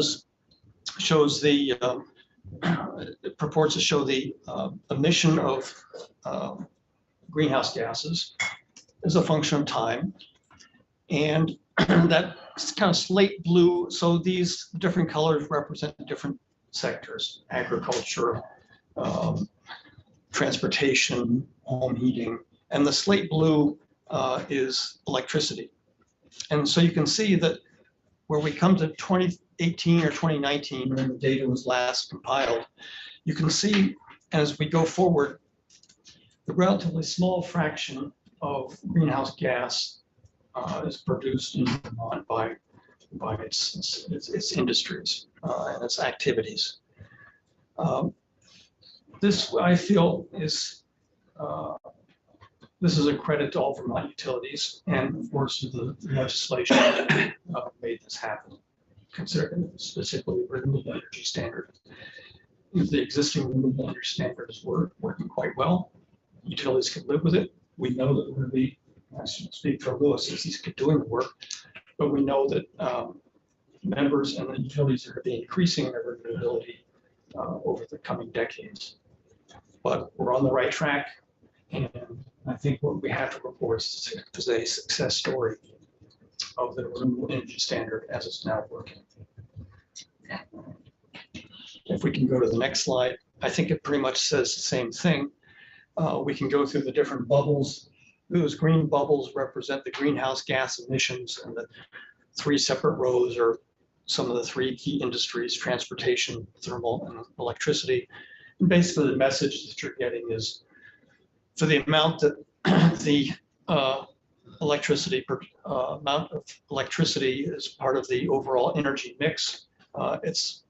shows the it purports to show the emission of greenhouse gases as a function of time, and that's kind of slate blue. So these different colors represent different sectors: agriculture, transportation, home heating, and the slate blue is electricity. And so you can see that where we come to 2018 or 2019, when the data was last compiled, you can see as we go forward, the relatively small fraction of greenhouse gas is produced in Vermont by its industries and its activities. This, I feel, is this is a credit to all Vermont utilities, and of course the legislation made this happen, considering specifically renewable energy standard. The existing renewable energy standards were working quite well. Utilities can live with it. We know that we're going to be, I should speak for Lewis since he's doing the work, but we know that members and the utilities are going to be increasing their renewability over the coming decades. But we're on the right track, and I think what we have to report is a success story of the renewable energy standard as it's now working. If we can go to the next slide, I think it pretty much says the same thing. We can go through the different bubbles. Those green bubbles represent the greenhouse gas emissions, and the 3 separate rows are some of the 3 key industries: transportation, thermal, and electricity. And basically the message that you're getting is for the amount that the amount of electricity is part of the overall energy mix, its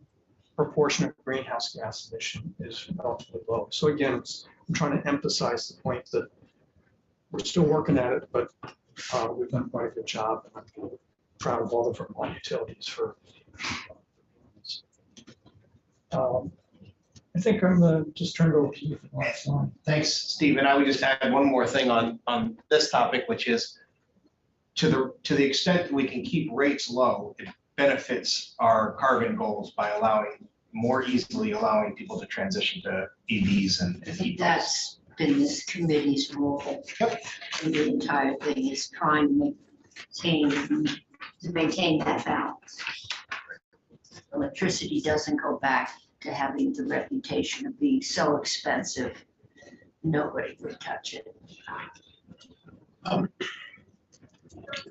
proportionate greenhouse gas emission is relatively low. So again, I'm trying to emphasize the point that we're still working at it, but we've done quite a good job. And I'm proud of all the Vermont utilities for. I think I'm going to just turn it over to you for the last slide. Thanks, Steve. And I would just add one more thing on this topic, which is to the extent that we can keep rates low, it benefits our carbon goals by more easily allowing people to transition to EVs and I heat think pumps. that's been this committee's role. And the entire thing is trying to maintain that balance. Electricity doesn't go back to having the reputation of being so expensive, nobody would touch it.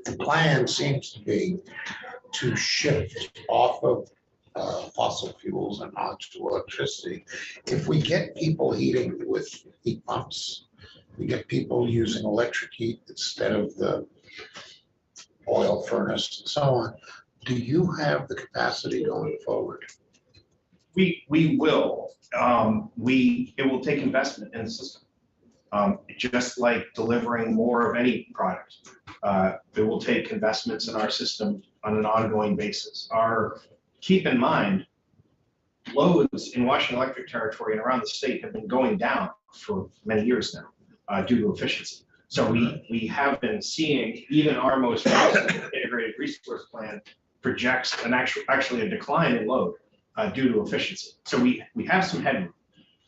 The plan seems to be to shift off of fossil fuels and onto electricity. If we get people heating with heat pumps, we get people using electric heat instead of the oil furnace and so on, do you have the capacity going forward? We will. It will take investment in the system. Just like delivering more of any product, it will take investments in our system on an ongoing basis. Keep in mind, loads in Washington Electric territory and around the state have been going down for many years now due to efficiency. So we have been seeing even our most recent integrated resource plan projects actually a decline in load due to efficiency. So we have some headroom,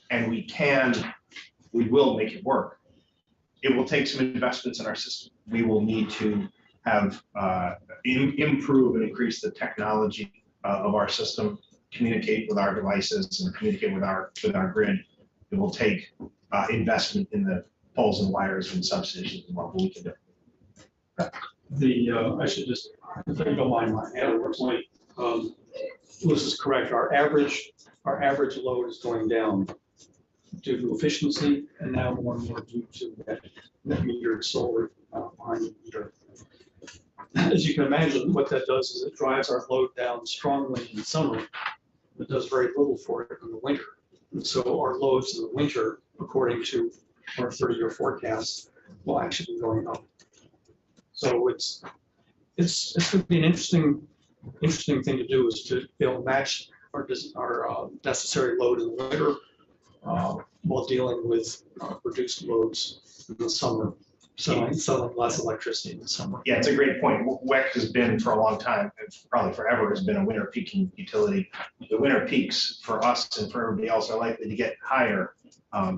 and we will make it work. It will take some investments in our system. We will need to have improve and increase the technology of our system, communicate with our devices, and communicate with our grid. It will take investment in the poles and wires and substations and what we can do. I should just, if you don't mind my point, Lewis is correct. Our average load is going down due to efficiency, and now more and more due to that metered solar behind the meter. As you can imagine, what that does is it drives our load down strongly in the summer. It does very little for it in the winter. And so our loads in the winter, according to our 30-year forecast, will actually be going up. So it's going to be an interesting thing to do, is to be able to match our necessary load in the winter while dealing with reduced loads in the summer, selling less electricity in the summer. Yeah, it's a great point. WEC has been for a long time, and probably forever, has been a winter peaking utility. The winter peaks for us and for everybody else are likely to get higher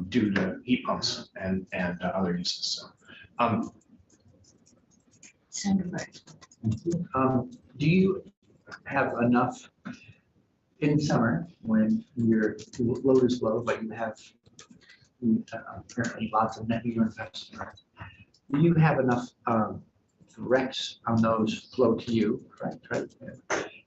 due to heat pumps and other uses. So, Senator, Do you have enough in summer when your load is low, but you have apparently lots of net meter investment? Do you have enough recs on those flow to you, right?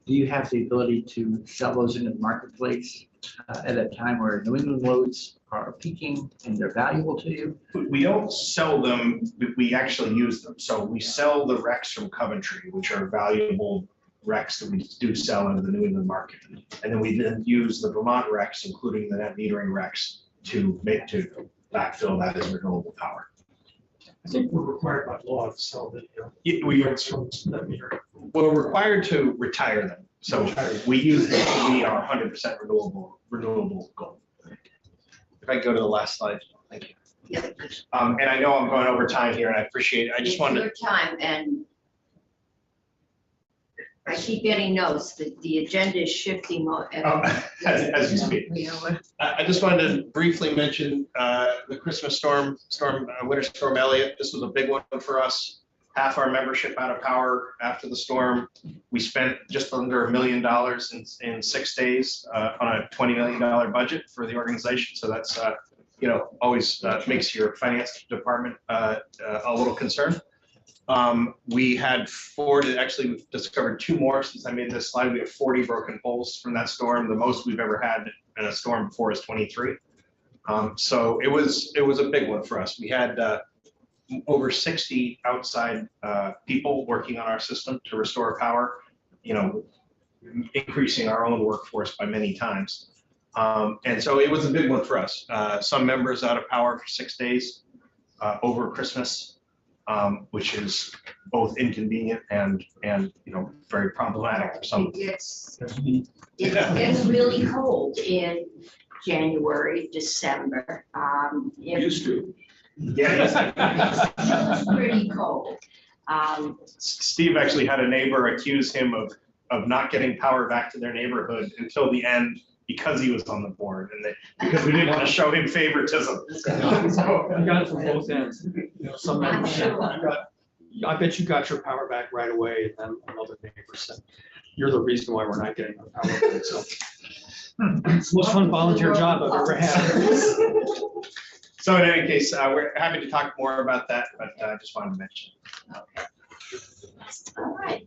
do you have the ability to sell those into the marketplace at a time where New England loads are peaking and they're valuable to you? We don't sell them, we actually use them. So we sell the RECs from Coventry, which are valuable RECs that we do sell into the New England market. And then we then use the Vermont RECs, including the net metering RECs, to backfill that as renewable power. I think we're required by law to sell the, We units from that meter. We're required to retire them. So we use them to meet our 100% renewable goal. If I can go to the last slide, thank you. Yeah. And I know I'm going over time here, and I appreciate it. I just It's wanted your time, and I keep getting notes that the agenda is shifting. as you speak. I just wanted to briefly mention the Christmas winter storm Elliott. This was a big one for us. Half our membership out of power after the storm. We spent just under $1 million in 6 days on a $20 million budget for the organization. So that's always makes your finance department a little concerned. We had actually we've discovered 2 more since I made this slide. We have 40 broken poles from that storm. The most we've ever had in a storm before is 23. So it was a big one for us. We had over 60 outside people working on our system to restore power, increasing our own workforce by many times. And so it was a big one for us. Some members out of power for 6 days over Christmas, which is both inconvenient and very problematic for some. It gets really cold in January, December. Used to. Yeah. It's pretty cold. Steve actually had a neighbor accuse him of not getting power back to their neighborhood until the end because he was on the board and because we didn't want to show him favoritism. So, You got it from both ends. Some members said, I bet you got your power back right away, and then another neighbor said, you're the reason why we're not getting the power back. So it's the most fun volunteer job I've ever had. So in any case, we're happy to talk more about that, but I just wanted to mention. Okay. All right.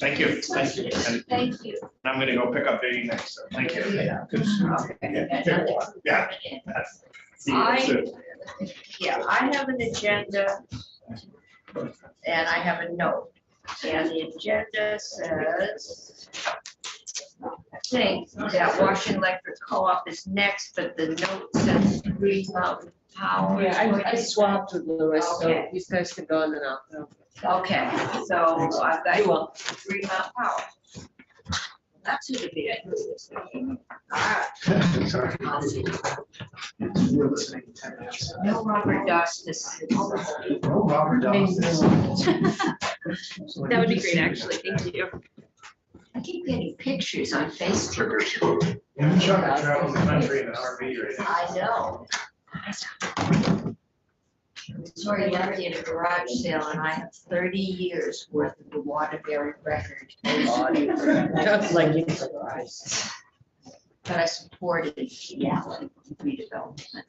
Thank you. Thank you. And Thank you. I'm going to go pick up Eddie next. So thank you. Okay. Yeah. See you soon. I have an agenda and I have a note. And the agenda says, I think that Washington Electric Co-op is next, but the note says Green Mountain Power. Yeah, I swapped with Louis, so Okay. you guys can go and then I'll go. Okay, so I've got You will. Green Mountain Power. That's who to be. All right. We're listening to 10 minutes. No Robert Dostis. No, Robert That would be great, actually. Thank you. I keep getting pictures on Facebook. And Chuck travels the country in an RV right now. I know. Sorry, left in a garage sale and I have 30 years worth of the Waterbury record. Just like you. But I supported Allen redevelopment.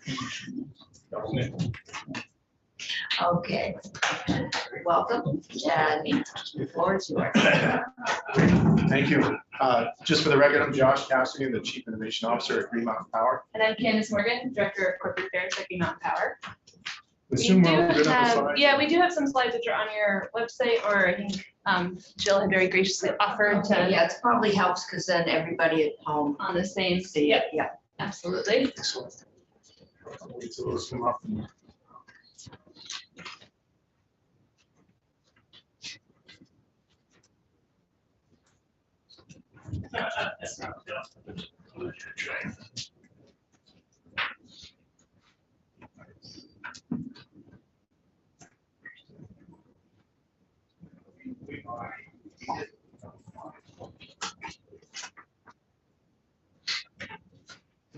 Okay, welcome, and the floor is yours. Thank you. Just for the record, I'm Josh Cassidy, the Chief Innovation Officer at Green Mountain Power. And I'm Candace Morgan, Director of Corporate Affairs at Green Mountain Power. Assume we're good on the slide. Yeah, we do have some slides which are on your website, or I think Jill had very graciously offered to Yeah, it probably helps because then everybody at home on the same. see it, yeah. Absolutely. Excellent. I'll wait till those come up.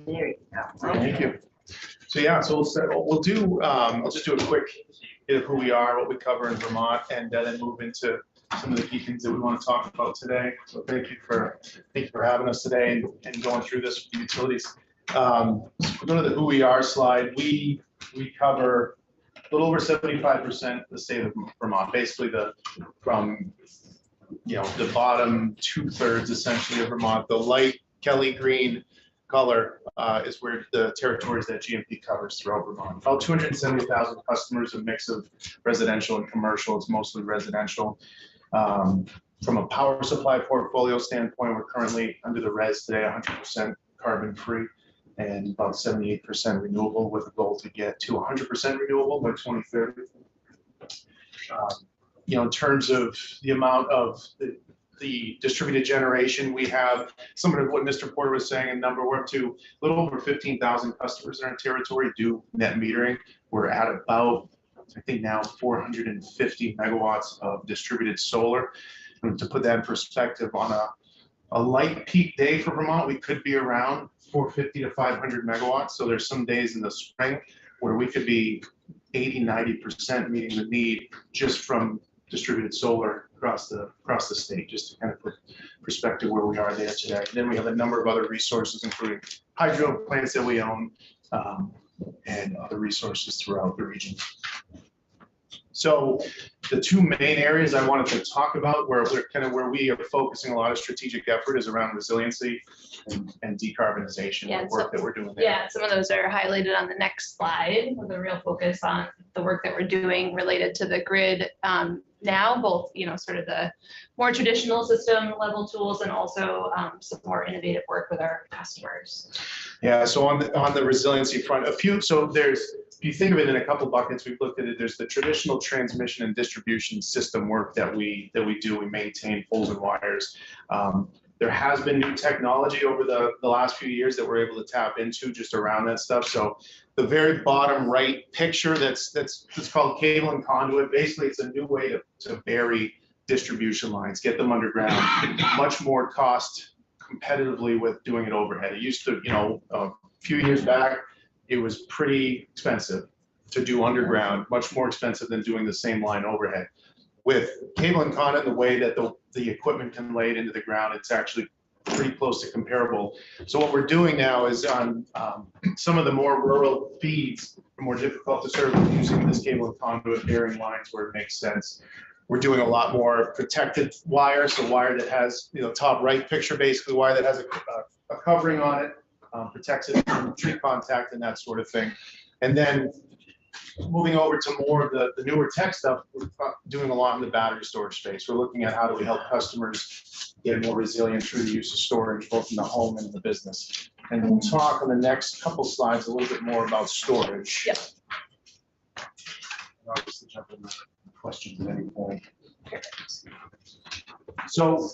There you go. Thank you. So yeah, so we'll do, I'll just do a quick of who we are, what we cover in Vermont, and then move into some of the key things that we want to talk about today. So thank you for having us today and going through this with the utilities. So we're going to the who we are slide. We cover a little over 75% of the state of Vermont, basically from the bottom 2/3 essentially of Vermont. The light Kelly green color is where the territories that GMP covers throughout Vermont. About 270,000 customers, a mix of residential and commercial. It's mostly residential. From a power supply portfolio standpoint, we're currently under the res today, 100% carbon free and about 78% renewable, with a goal to get to 100% renewable by 2030. In terms of the amount of the distributed generation, we have some of what Mr. Porter was saying, a number, we're up to a little over 15,000 customers in our territory do net metering. We're at about, I think now 450 megawatts of distributed solar. And to put that in perspective, on a light peak day for Vermont, we could be around 450 to 500 megawatts. So there's some days in the spring where we could be 80, 90% meeting the need just from distributed solar across the state, just to kind of put perspective where we are there today. And then we have a number of other resources, including hydro plants that we own and other resources throughout the region. So the two main areas I wanted to talk about where we are focusing a lot of strategic effort is around resiliency and decarbonization, Yeah, the work that we're doing there. Yeah, some of those are highlighted on the next slide with a real focus on the work that we're doing related to the grid now, both, sort of the more traditional system level tools and also some more innovative work with our customers. Yeah, so on the resiliency front, if you think of it in a couple buckets, we've looked at it, there's the traditional transmission and distribution system work that we do, we maintain poles and wires. There has been new technology over the last few years that we're able to tap into just around that stuff. So the very bottom right picture that's called cable and conduit. Basically, it's a new way to bury distribution lines, get them underground, much more cost competitively with doing it overhead. It used to, a few years back, it was pretty expensive to do underground, much more expensive than doing the same line overhead. With cable and conduit, the way that the equipment can lay it into the ground, it's actually pretty close to comparable. So what we're doing now is on some of the more rural feeds, more difficult to serve, using this cable and conduit bearing lines where it makes sense. We're doing a lot more protected wire, so wire that has, top right picture, basically wire that has a covering on it, protects it from tree contact and that sort of thing. And then moving over to more of the newer tech stuff, we're doing a lot in the battery storage space. We're looking at how do we help customers get more resilient through the use of storage, both in the home and in the business. And we'll talk on the next couple slides a little bit more about storage. Yep. I'll just jump in the questions at any point. So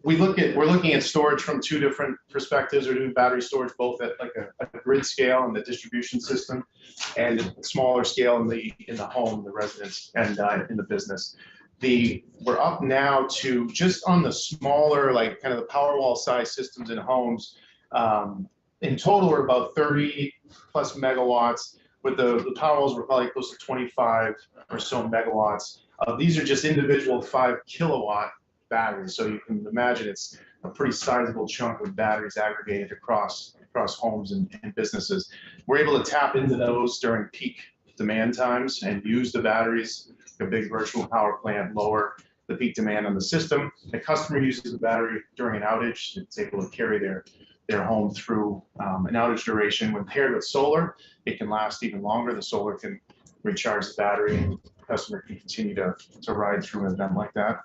we're looking at storage from two different perspectives. We're doing battery storage both at like a grid scale in the distribution system, and a smaller scale in the home, the residence, and in the business. We're up now to just on the smaller, like kind of the Powerwall size systems in homes. In total, we're about 30 plus megawatts. With the Powerwalls, we're probably close to 25 or so megawatts. These are just individual 5 kilowatt batteries. So you can imagine it's a pretty sizable chunk of batteries aggregated across homes and businesses. We're able to tap into those during peak demand times and use the batteries, a big virtual power plant, lower the peak demand on the system. The customer uses the battery during an outage. It's able to carry their home through an outage duration. When paired with solar, it can last even longer. The solar can recharge the battery and the customer can continue to ride through an event like that.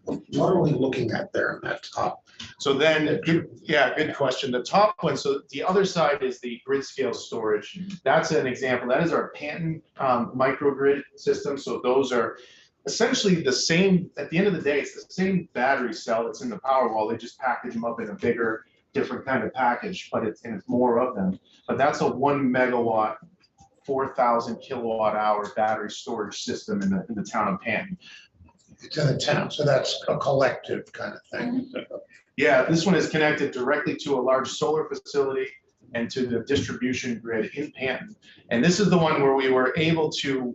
What are we looking at there in that top? So then, good question. The top one, so the other side is the grid scale storage. That's an example. That is our Panton microgrid system. So those are essentially the same, at the end of the day, it's the same battery cell that's in the Powerwall. They just package them up in a bigger, different kind of package, but it's more of them. But that's a 1 megawatt, 4,000 kilowatt hour battery storage system in the town of Panton. It's in the town, so that's a collective kind of thing. Yeah, this one is connected directly to a large solar facility and to the distribution grid in Panton. And this is the one where we were able to,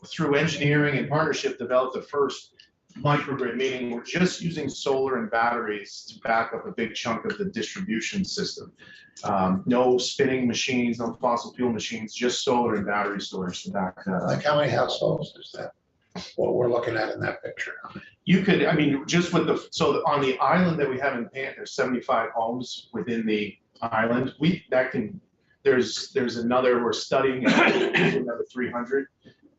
through engineering and partnership, develop the first microgrid, meaning we're just using solar and batteries to back up a big chunk of the distribution system. No spinning machines, no fossil fuel machines, just solar and battery storage to back that up. Like how many households is that? what we're looking at in that picture. You could, I mean, just with the, so on the island that we have in Pant, there's 75 homes within the island. There's another, we're studying another 300.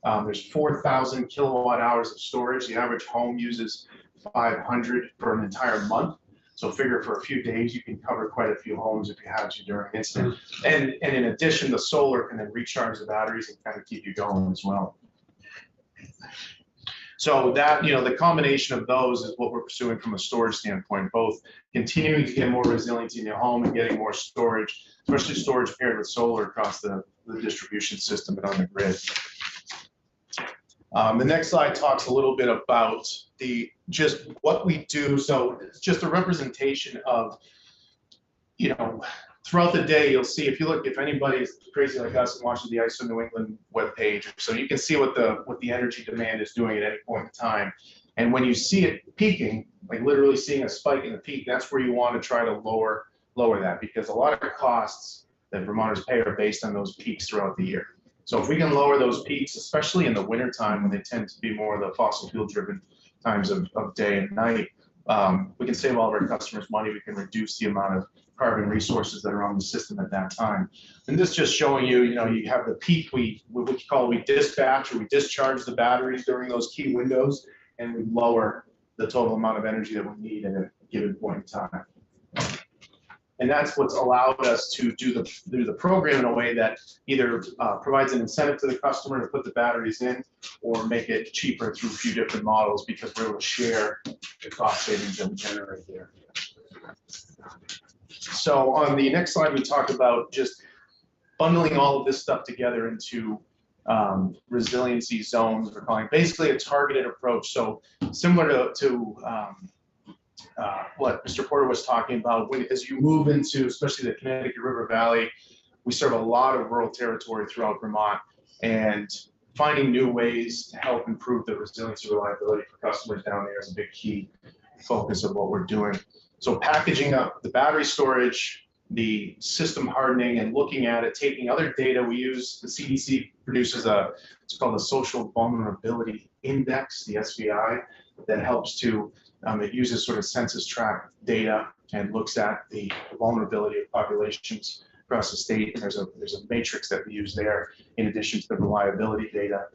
There's 4,000 kilowatt hours of storage. The average home uses 500 for an entire month. So figure for a few days, you can cover quite a few homes if you have to during an incident. And in addition, the solar can then recharge the batteries and kind of keep you going as well. So that, the combination of those is what we're pursuing from a storage standpoint, both continuing to get more resiliency in your home and getting more storage, especially storage paired with solar across the distribution system and on the grid. The next slide talks a little bit about just what we do. So it's just a representation of, throughout the day, you'll see, if anybody is crazy like us and watches the ISO New England webpage, so you can see what the energy demand is doing at any point in time. And when you see it peaking, like literally seeing a spike in the peak, that's where you want to try to lower that, because a lot of costs that Vermonters pay are based on those peaks throughout the year. So if we can lower those peaks, especially in the winter time when they tend to be more of the fossil fuel driven times of day and night, we can save all of our customers money. We can reduce the amount of carbon resources that are on the system at that time. And this just showing you, you have the peak, we dispatch or we discharge the batteries during those key windows, and we lower the total amount of energy that we need at a given point in time. And that's what's allowed us to do the program in a way that either provides an incentive to the customer to put the batteries in, or make it cheaper through a few different models, because we're able to share the cost savings that we generate there. So on the next slide, we talk about just bundling all of this stuff together into resiliency zones. We're calling basically a targeted approach. So similar to what Mr. Porter was talking about, as you move into, especially the Connecticut River Valley, we serve a lot of rural territory throughout Vermont, and finding new ways to help improve the resiliency and reliability for customers down there is a big key focus of what we're doing. So packaging up the battery storage, the system hardening, and looking at it, taking other data we use. The CDC produces it's called the Social Vulnerability Index, the SVI, that helps to, it uses sort of census tract data and looks at the vulnerability of populations across the state. And there's a matrix that we use there, in addition to the reliability data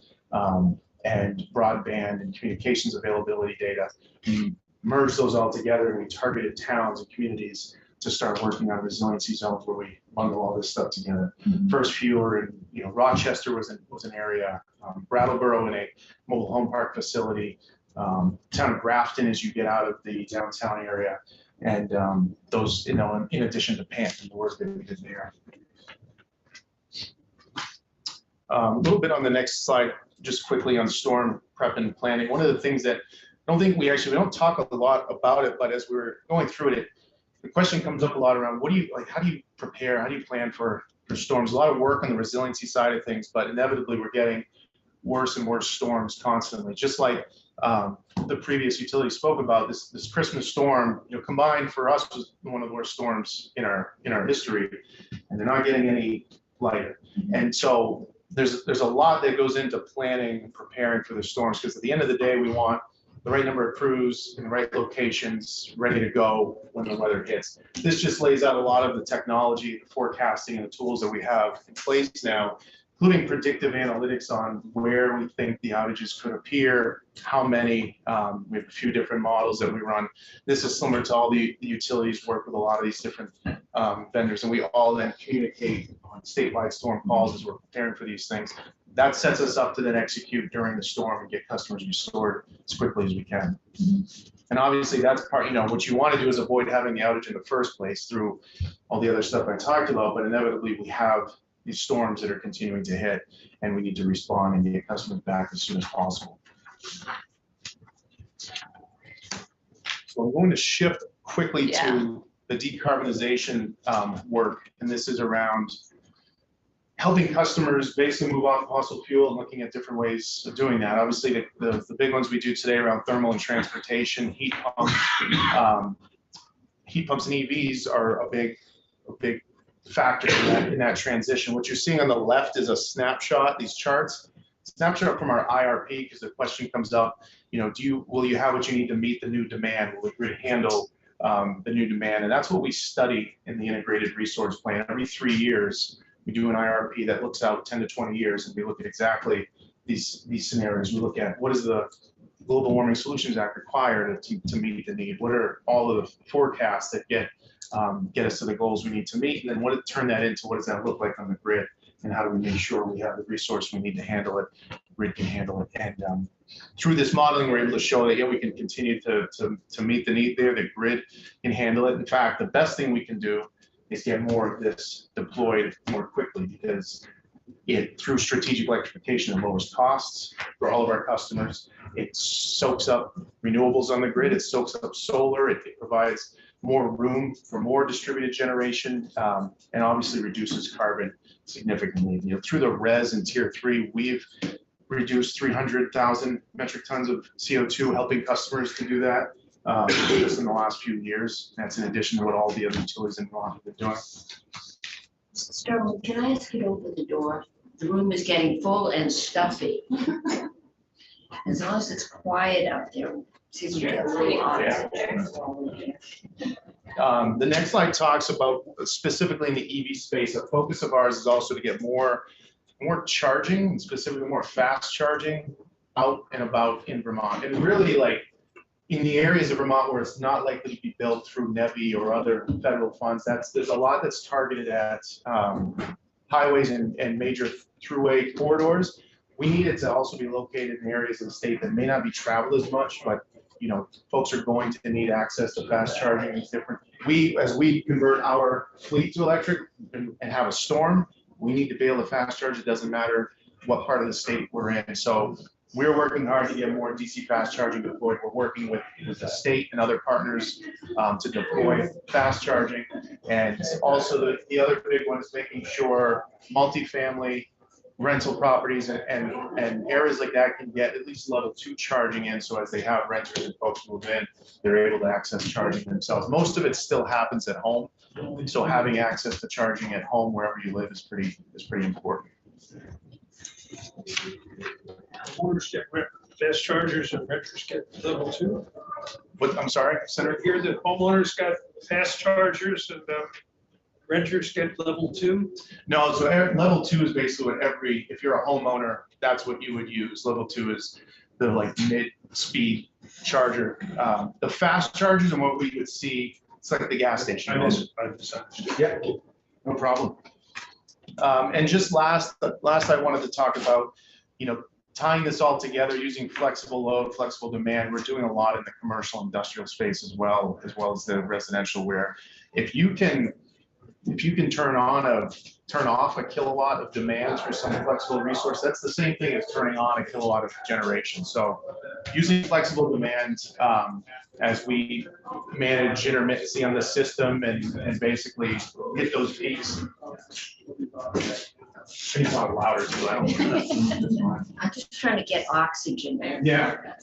and broadband and communications availability data. We merge those all together, and we targeted towns and communities to start working on resiliency zones where we bundle all this stuff together. First few are in, Rochester was an area, Brattleboro in a mobile home park facility, town of Grafton as you get out of the downtown area, and those, in addition to Pant and the work that we did there. A little bit on the next slide, just quickly on storm prep and planning. One of the things that I don't think we don't talk a lot about it, but as we're going through it, the question comes up a lot around how do you prepare, how do you plan for storms? A lot of work on the resiliency side of things, but inevitably we're getting worse and worse storms constantly. Just like the previous utility spoke about, this Christmas storm, combined for us was one of the worst storms in our history, and they're not getting any lighter. And so there's a lot that goes into planning and preparing for the storms, because at the end of the day, we want the right number of crews in the right locations, ready to go when the weather hits. This just lays out a lot of the technology, the forecasting, and the tools that we have in place now, including predictive analytics on where we think the outages could appear, how many. We have a few different models that we run. This is similar to all the utilities work with a lot of these different vendors, and we all then communicate on statewide storm calls as we're preparing for these things. That sets us up to then execute during the storm and get customers restored as quickly as we can. And obviously that's part, what you want to do is avoid having the outage in the first place through all the other stuff I talked about, but inevitably we have these storms that are continuing to hit, and we need to respond and get customers back as soon as possible. So I'm going to shift quickly to the decarbonization work, and this is around helping customers basically move off fossil fuel and looking at different ways of doing that. Obviously, the big ones we do today around thermal and transportation, heat pumps and EVs are a big factor in that transition. What you're seeing on the left is a snapshot, these charts. snapshot from our IRP, because the question comes up, will you have what you need to meet the new demand? Will the grid handle the new demand? And that's what we study in the integrated resource plan. Every 3 years, we do an IRP that looks out 10 to 20 years, and we look at exactly these scenarios. We look at what is the Global Warming Solutions Act required to meet the need? What are all of the forecasts that get us to the goals we need to meet? And then turn that into what does that look like on the grid? And how do we make sure we have the resource we need to handle it, grid can handle it? And through this modeling, we're able to show that, yeah, we can continue to meet the need there, the grid can handle it. In fact, the best thing we can do is get more of this deployed more quickly, because through strategic electrification, it lowers costs for all of our customers. It soaks up renewables on the grid. It soaks up solar. It provides more room for more distributed generation, and obviously reduces carbon significantly. Through the RES and Tier 3, we've reduced 300,000 metric tons of CO2, helping customers to do that just in the last few years. That's in addition to what all the other utilities in Vermont have been doing. Sterling, can I ask you to open the door? The room is getting full and stuffy. As long as it's quiet out there, seems to get a little oxygen. The next slide talks about specifically in the EV space. A focus of ours is also to get more charging, specifically more fast charging out and about in Vermont. And really, like, in the areas of Vermont where it's not likely to be built through NEVI or other federal funds, there's a lot that's targeted at highways and major throughway corridors. We need it to also be located in areas of the state that may not be traveled as much, but folks are going to need access to fast charging. It's different. As we convert our fleet to electric and have a storm, we need to be able to fast charge. It doesn't matter what part of the state we're in. So we're working hard to get more DC fast charging deployed. We're working with the state and other partners to deploy fast charging. And also the other big one is making sure multifamily rental properties and areas like that can get at least level 2 charging in. So as they have renters and folks move in, they're able to access charging themselves. Most of it still happens at home. So having access to charging at home wherever you live is pretty important. Homeowners get fast chargers and renters get level 2. I'm sorry, Senator? Here, the homeowners got fast chargers and renters get level 2. No, so level 2 is basically what if you're a homeowner, that's what you would use. Level 2 is the mid-speed charger. The fast chargers and what we would see, it's like the gas station. I misunderstood. Yeah, no problem. And just last I wanted to talk about, tying this all together using flexible load, flexible demand. We're doing a lot in the commercial industrial space as well as the residential, where if you can turn off a kilowatt of demand through some flexible resource, that's the same thing as turning on a kilowatt of generation. So using flexible demand as we manage intermittency on the system and basically hit those peaks. I need to talk louder too. I'm just trying to get oxygen there. Yeah.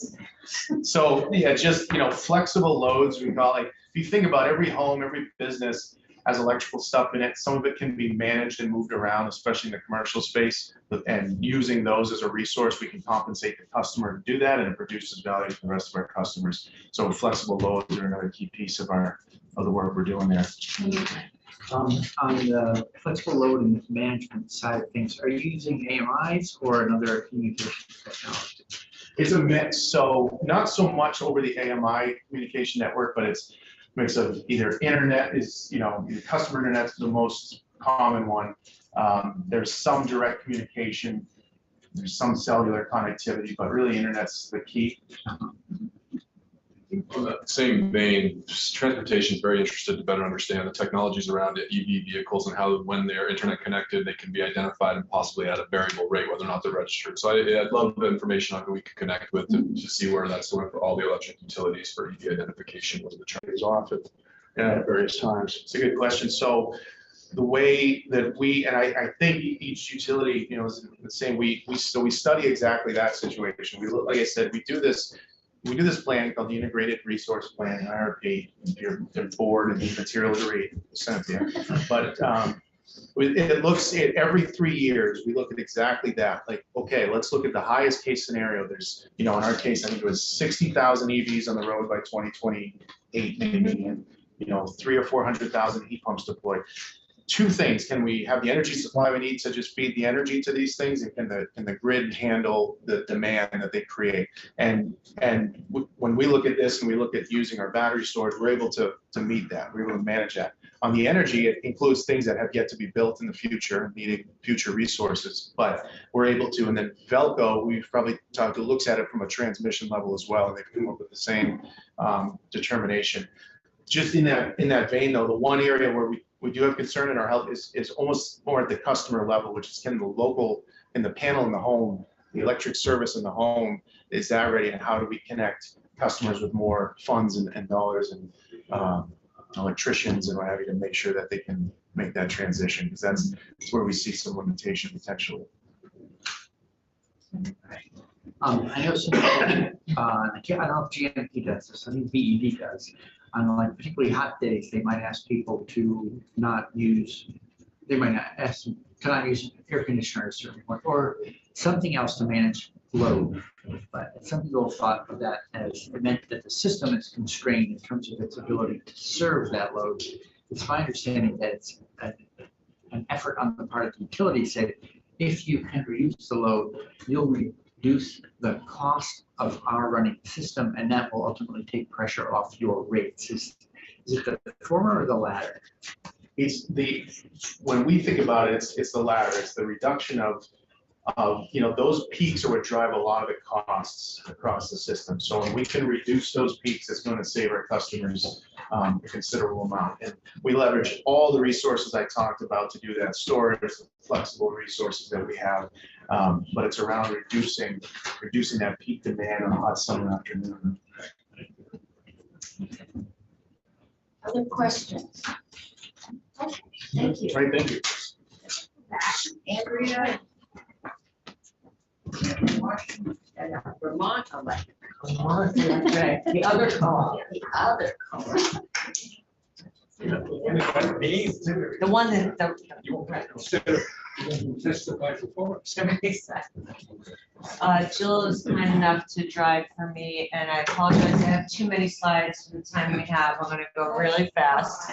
So yeah, just flexible loads. We call if you think about every home, every business has electrical stuff in it. Some of it can be managed and moved around, especially in the commercial space. And using those as a resource, we can compensate the customer to do that, and it produces value for the rest of our customers. So flexible loads are another key piece of the work we're doing there. On the flexible load and management side of things, are you using AMIs or another communication technology? It's a mix. So not so much over the AMI communication network, but it's a mix of either internet is, customer internet's the most common one. There's some direct communication, there's some cellular connectivity, but really internet's the key. In that same vein, transportation is very interested to better understand the technologies around EV vehicles and how, when they're internet connected, they can be identified and possibly at a variable rate, whether or not they're registered. So I'd love the information on who we could connect with to see where that's going for all the electric utilities for EV identification, whether the chargers off at various times. It's a good question. So the way that I think each utility, is the same. We study exactly that situation. We look, like I said, we do this plan called the Integrated Resource Plan, IRP. If you're bored and need material to read, send it to you. But It looks at every 3 years, we look at exactly that. Like, okay, let's look at the highest case scenario. There's, in our case, I think it was 60,000 EVs on the road by 2028, maybe, and 300,000 or 400,000 heat pumps deployed. Two things: can we have the energy supply we need to just feed the energy to these things, and can the grid handle the demand that they create? And when we look at this and we look at using our battery storage, we're able to meet that. We're able to manage that. On the energy, it includes things that have yet to be built in the future, needing future resources, but we're able to. And then Velco, we've probably talked, looks at it from a transmission level as well, and they've come up with the same determination. Just in that vein, though, the one area where we do have concern in our health is almost more at the customer level, which is kind of the local, in the panel in the home, the electric service in the home. Is that ready, and how do we connect customers with more funds and dollars and electricians and what have you to make sure that they can make that transition, because that's where we see some limitation potentially. I know some people, I don't know if GMP does this, I think BED does. On like particularly hot days, they might ask people to not use, they might not ask them to not use air conditioners or something else to manage load. But some people thought of that as it meant that the system is constrained in terms of its ability to serve that load. It's my understanding that it's an effort on the part of the utility say, if you can reduce the load, you'll reduce the cost of our running the system, and that will ultimately take pressure off your rates. Is it the former or the latter? When we think about it, it's the latter. It's the reduction of those peaks are what drive a lot of the costs across the system. So when we can reduce those peaks, it's going to save our customers a considerable amount. And we leverage all the resources I talked about to do that: storage, flexible resources that we have. But it's around reducing that peak demand on a hot summer afternoon. Other questions? Okay, thank you. Right, thank you. Andrea? Vermont Electric. The other co-op. The other co-op. The one that, Testify for. Jill is kind enough to drive for me, and I apologize, I have too many slides for the time we have. I'm gonna go really fast.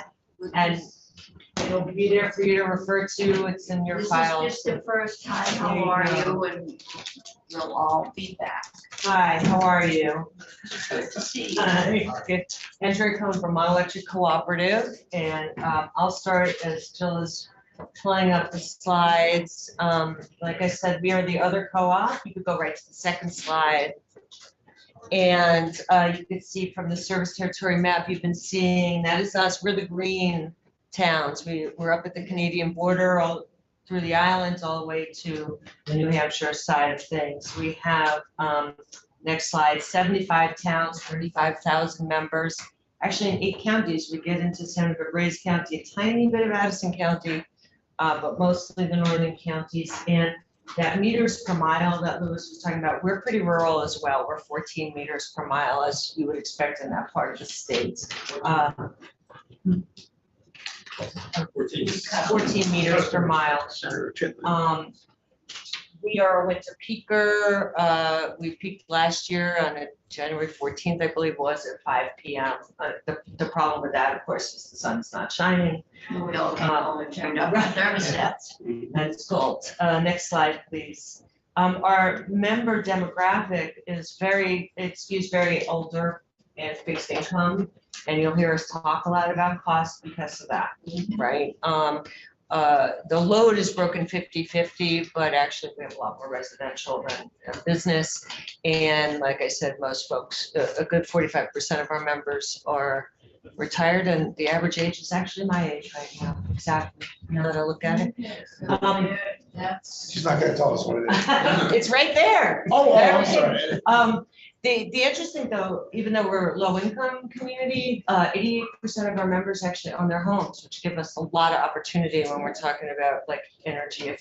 And it'll be there for you to refer to. It's in your files. This is just the first time. How are you? And we'll all be back. Hi, how are you? Good to see you. Good. Andrea Cohen from Vermont Electric Cooperative, and I'll start as Jill is pulling up the slides. Like I said, we are the other co-op. You could go right to the second slide. And you can see from the service territory map you've been seeing, that is us. We're the green towns. We're up at the Canadian border, all through the islands, all the way to the New Hampshire side of things. We have, next slide, 75 towns, 35,000 members. Actually, in 8 counties. We get into Senator Gray's county, a tiny bit of Addison County, but mostly the northern counties. And that meters per mile that Lewis was talking about, we're pretty rural as well. We're 14 meters per mile, as you would expect in that part of the state. 14 meters per mile. We are a winter peaker. We peaked last year on January 14th, I believe it was, at 5 p.m. The problem with that, of course, is the sun's not shining. We all came home and turned up our thermostats. That's cold. Next slide, please. Our member demographic is it skews very older and fixed income, and you'll hear us talk a lot about cost because of that, right? The load is broken 50-50, but actually we have a lot more residential than business. And like I said, most folks, a good 45% of our members are retired, and the average age is actually my age right now. Exactly. Now that I look at it. She's not gonna tell us what it is. It's right there. Oh, I'm sorry. The interesting though, even though we're a low income community, 88% of our members actually own their homes, which give us a lot of opportunity when we're talking about like energy,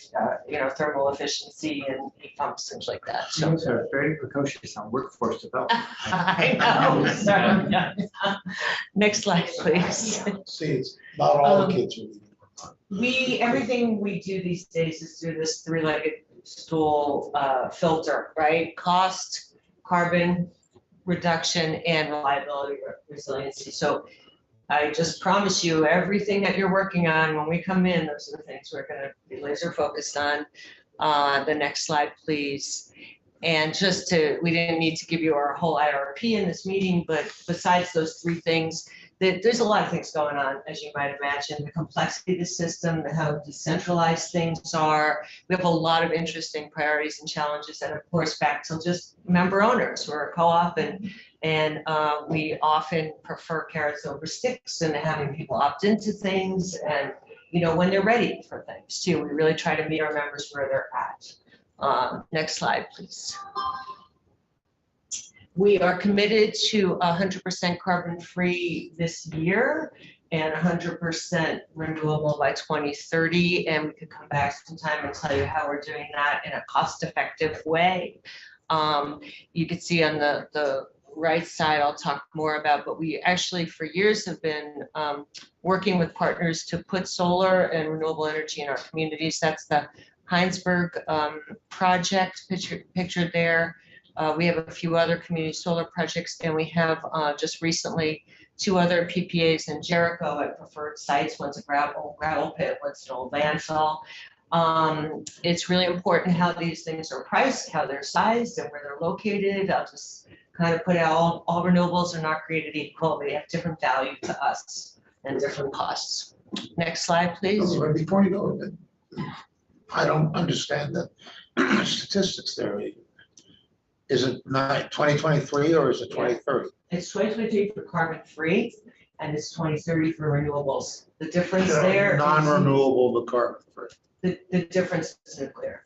thermal efficiency and heat pumps, things like that. So Those are very precocious on workforce development. I know. So, next slide, please. See, it's not all the kids are leaving. Everything we do these days is through this three-legged stool filter, right? Cost, carbon reduction, and reliability resiliency. So I just promise you, everything that you're working on, when we come in, those are the things we're gonna be laser focused on. The next slide, please. And we didn't need to give you our whole IRP in this meeting, but besides those three things, there's a lot of things going on, as you might imagine, the complexity of the system, how decentralized things are. We have a lot of interesting priorities and challenges, and of course, back to just member owners. We're a co-op, and we often prefer carrots over sticks and having people opt into things, and when they're ready for things too. We really try to meet our members where they're at. Next slide, please. We are committed to 100% carbon-free this year and 100% renewable by 2030. And we could come back sometime and tell you how we're doing that in a cost-effective way. You can see on the right side, I'll talk more about, but we actually for years have been working with partners to put solar and renewable energy in our communities. That's the Heinsberg project pictured there. We have a few other community solar projects, and we have just recently 2 other PPAs in Jericho at preferred sites. One's a gravel pit, one's an old landfill. It's really important how these things are priced, how they're sized, and where they're located. I'll just kind of put out all renewables are not created equal. They have different value to us and different costs. Next slide, please. Before you go, I don't understand the statistics there. Is it not 2023 or is it 2030? It's 2023 for carbon free, and it's 2030 for renewables. The difference there. Non-renewable to carbon free. The difference is nuclear.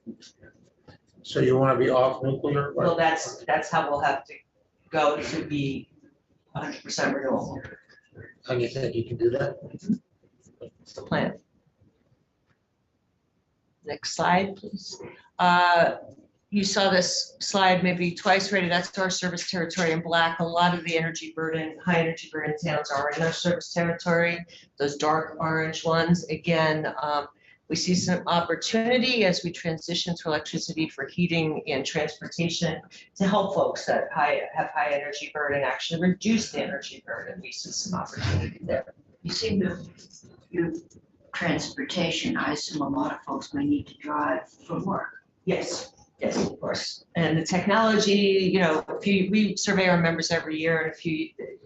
So you want to be off nuclear? Well, that's how we'll have to go to be 100% renewable. And you think you can do that? It's the plan. Next slide, please. You saw this slide maybe twice already. That's our service territory in black. A lot of the high energy burden towns are in our service territory. Those dark orange ones, again, we see some opportunity as we transition to electricity for heating and transportation to help folks that have high energy burden actually reduce the energy burden. We see some opportunity there. You seem to do transportation. I assume a lot of folks may need to drive for work. Yes. Yes, of course. And the technology, we survey our members every year, and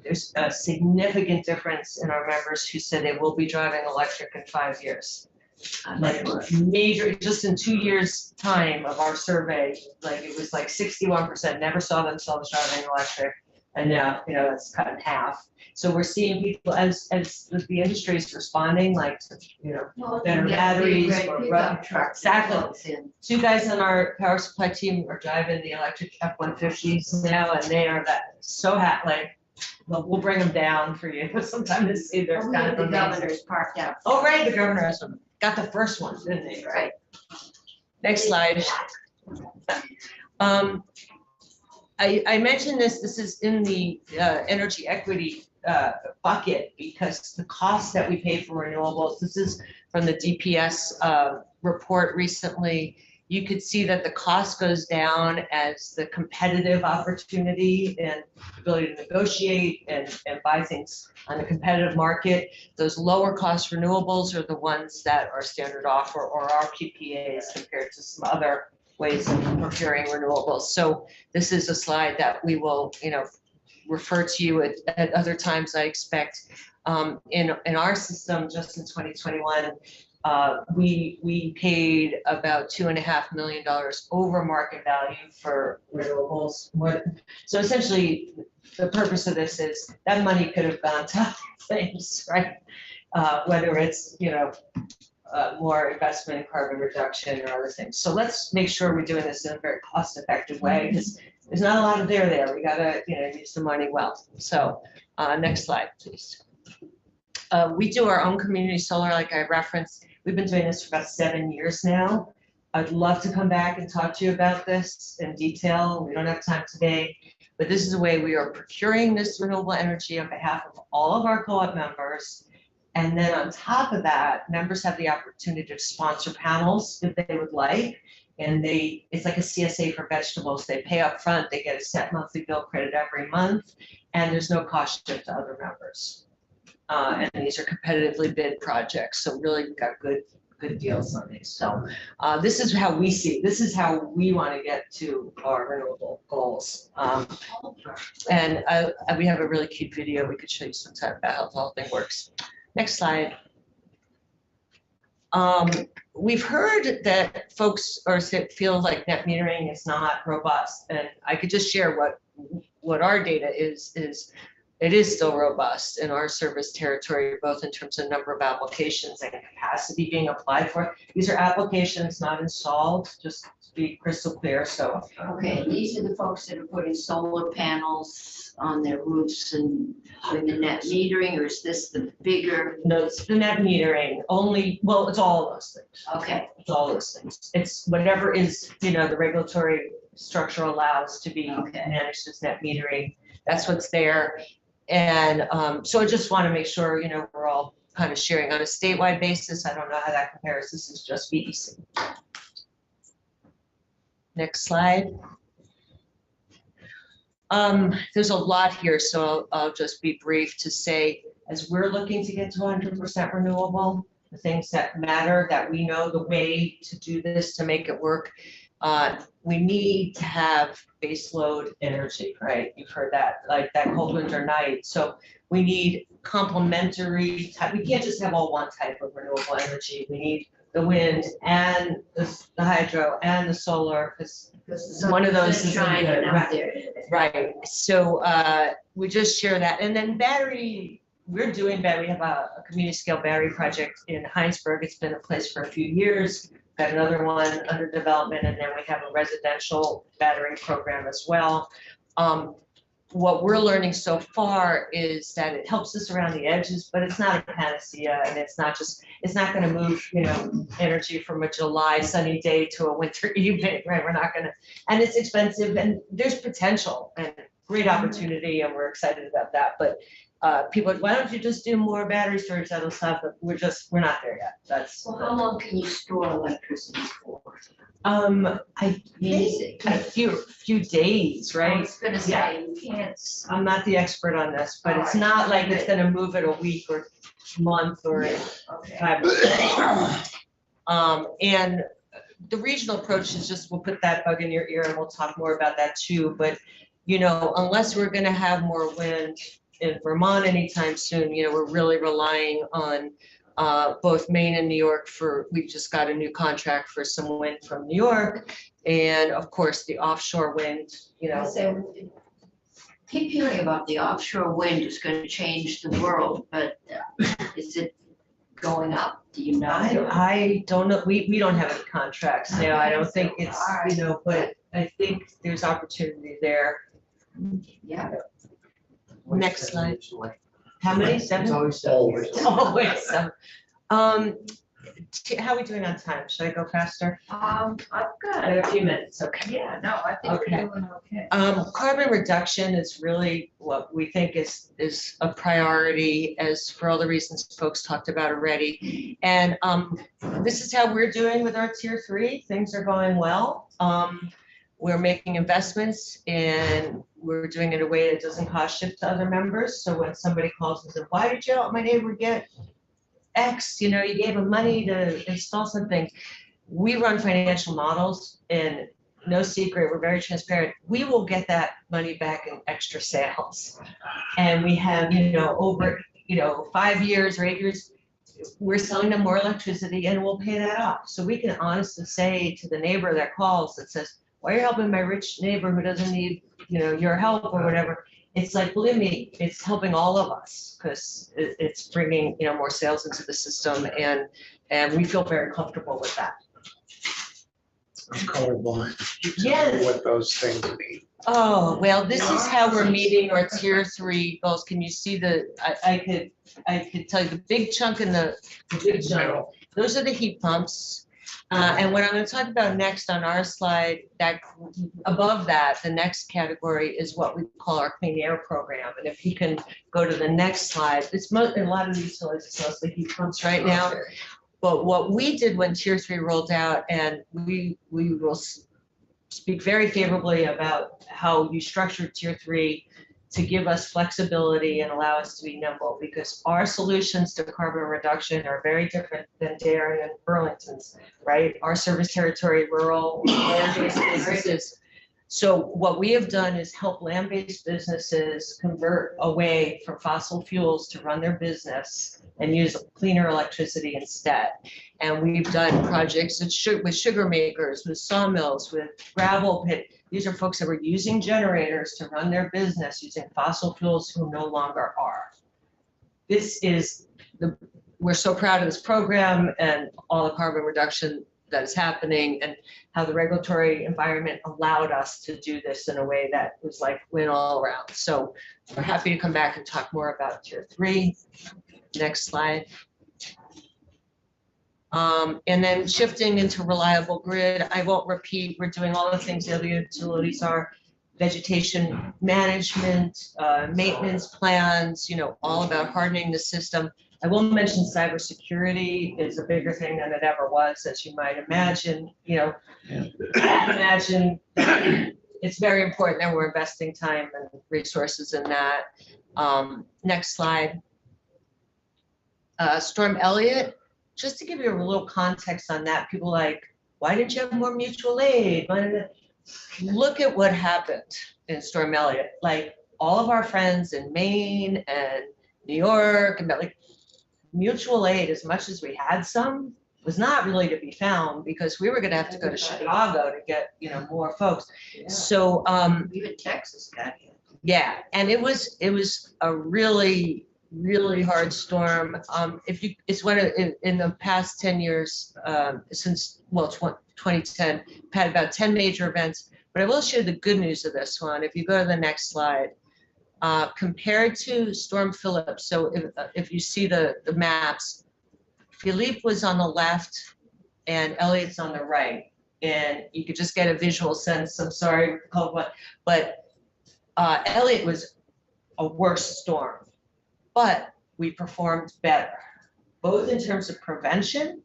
there's a significant difference in our members who said they will be driving electric in 5 years. Like major, just in 2 years' time of our survey, it was 61% never saw themselves driving electric, and now it's cut in half. So we're seeing people as the industry is responding, better batteries or trucks. Exactly. 2 guys on our power supply team are driving the electric F-150s now, and they are so happy. Well, we'll bring them down for you sometime to see. There's kind of the governor's parked out. Oh, right, the governor has them. Got the first one, didn't they? Right. Next slide. I mentioned this is in the energy equity bucket because the cost that we pay for renewables, this is from the DPS report recently. You could see that the cost goes down as the competitive opportunity and ability to negotiate and buy things on a competitive market. Those lower cost renewables are the ones that are standard offer or are PPAs compared to some other ways of procuring renewables. So this is a slide that we will, refer to you at other times, I expect. In our system, just in 2021, we paid about $2.5 million over market value for renewables. So essentially, the purpose of this is that money could have gone to things, right? Whether it's more investment in carbon reduction or other things. So let's make sure we're doing this in a very cost-effective way because there's not a lot of there. We gotta use the money well. So next slide, please. We do our own community solar, like I referenced. We've been doing this for about 7 years now. I'd love to come back and talk to you about this in detail. We don't have time today, but this is a way we are procuring this renewable energy on behalf of all of our co-op members And then on top of that, members have the opportunity to sponsor panels if they would like. And it's like a CSA for vegetables. They pay up front, they get a set monthly bill credit every month, and there's no cost shift to other members. And these are competitively bid projects, so really we've got good deals on these. So this is how we see, this is how we want to get to our renewable goals. And we have a really cute video we could show you sometime about how the whole thing works. Next slide. We've heard that folks feel like net metering is not robust, and I could just share what our data is it is still robust in our service territory, both in terms of number of applications and capacity being applied for. These are applications not installed, just to be crystal clear, so. Okay, these are the folks that are putting solar panels on their roofs and doing the net metering, or is this the bigger? No, it's the net metering only, well, it's all of those things. Okay, It's all those things. It's whatever is, the regulatory structure allows to be Okay. managed as net metering. That's what's there. And so I just want to make sure, we're all kind of sharing on a statewide basis. I don't know how that compares. This is just VDC. Next slide. There's a lot here, so I'll just be brief to say, as we're looking to get to 100% renewable, the things that matter, that we know the way to do this, to make it work, we need to have baseload energy, right? You've heard that, like that cold winter night. So we need complementary type. We can't just have all one type of renewable energy. We need the wind and the hydro and the solar, because one of those is shining out there. right. So we just share that, and then battery. We're doing battery. We have a community scale battery project in Heinsberg. It's been in place for a few years. Got another one under development, and then we have a residential battery program as well. What we're learning so far is that it helps us around the edges, but it's not a panacea, and it's not going to move, energy from a July sunny day to a winter evening, right? We're not going to, and it's expensive, and there's potential and great opportunity, and we're excited about that. But people, why don't you just do more battery storage? That'll stop it. We're not there yet. That's. Well, how long can you store electricity for? I think a few days, I right? was gonna say, you can't. I'm not the expert on this, but it's Alright. not like it's gonna move it a week or month or Okay. 5 months. And the regional approach is just, we'll put that bug in your ear and we'll talk more about that too. But, unless we're gonna have more wind in Vermont anytime soon, we're really relying on both Maine and New York we've just got a new contract for some wind from New York. And of course, the offshore wind, So, keep hearing about the offshore wind is gonna change the world, but is it going up? Do you know? I don't know. We don't have any contracts now. I don't think it's, Alright. but I think there's opportunity there. Yeah. Next slide. How many? 7? It's always Always. Oh, wait, 7. How are we doing on time? Should I go faster? I've I got have it. a few minutes, okay. Yeah, no, I think Okay. we're doing okay. Carbon reduction is really what we think is a priority, as for all the reasons folks talked about already. And this is how we're doing with our tier 3. Things are going well. We're making investments, and we're doing it in a way that doesn't cost shift to other members. So when somebody calls and says, why did you help my neighbor get X? You gave him money to install something. We run financial models, and no secret, we're very transparent. We will get that money back in extra sales. And we have, over, 5 years or 8 years, we're selling them more electricity, and we'll pay that off. So we can honestly say to the neighbor that calls that says, why are you helping my rich neighbor who doesn't need, your help or whatever? It's like, believe me, it's helping all of us, because it's bringing, more sales into the system, and we feel very comfortable with that. I'm colorblind. Yes. What those things mean. Oh, well, this is how we're meeting our tier 3 goals. Can you see I could tell you the big chunk and the big chunk. Those are the heat pumps. And what I'm going to talk about next on our slide, that above that, the next category is what we call our clean air program. And if you can go to the next slide, it's a lot of these utilities, it's mostly heat pumps right now. But what we did when Tier 3 rolled out, and we will speak very favorably about how you structured Tier 3 to give us flexibility and allow us to be nimble, because our solutions to carbon reduction are very different than Darien and Burlington's, right? Our service territory, rural, land-based businesses. So what we have done is help land-based businesses convert away from fossil fuels to run their business and use cleaner electricity instead. And we've done projects with sugar makers, with sawmills, with gravel pit. These are folks that were using generators to run their business using fossil fuels who no longer are. We're so proud of this program and all the carbon reduction that is happening and how the regulatory environment allowed us to do this in a way that was like win all around. So we're happy to come back and talk more about Tier 3. Next slide. And then shifting into reliable grid, I won't repeat, we're doing all the things the other utilities are, vegetation management, maintenance plans, all about hardening the system. I will mention cybersecurity is a bigger thing than it ever was, as you might imagine. Imagine it's very important that we're investing time and resources in that. Next slide. Storm Elliott, just to give you a little context on that, people like, why didn't you have more mutual aid? Look at what happened in Storm Elliott. Like all of our friends in Maine and New York, and like mutual aid, as much as we had some, was not really to be found because we were going to have to go to Chicago to get more folks. Yeah. So Even Texas got it. yeah, and it was a really hard storm. It's one of in the past 10 years since 2010, we've had about 10 major events. But I will share the good news of this one. If you go to the next slide, compared to Storm Philip, so if you see the maps, Philippe was on the left and Elliott's on the right, and you could just get a visual sense. I'm sorry, but Elliott was a worse storm. But we performed better, both in terms of prevention,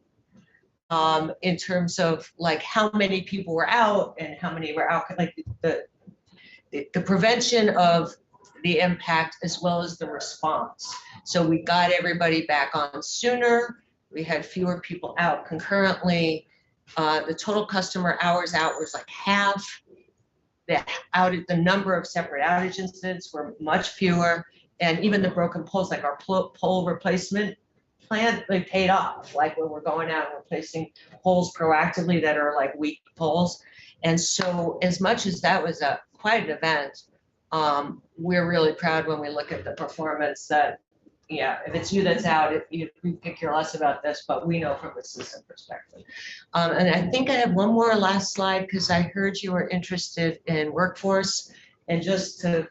in terms of like how many people were out and how many were out, like the prevention of the impact as well as the response. So we got everybody back on sooner. We had fewer people out concurrently. The total customer hours out was like half. The number of separate outage incidents were much fewer. And even the broken poles, like our pole replacement plan, they paid off. Like when we're going out and replacing poles proactively that are like weak poles. And so as much as that was quite an event, we're really proud when we look at the performance that, if it's you that's out, you could care less about this, but we know from the system perspective. And I think I have one more last slide because I heard you were interested in workforce. And just to,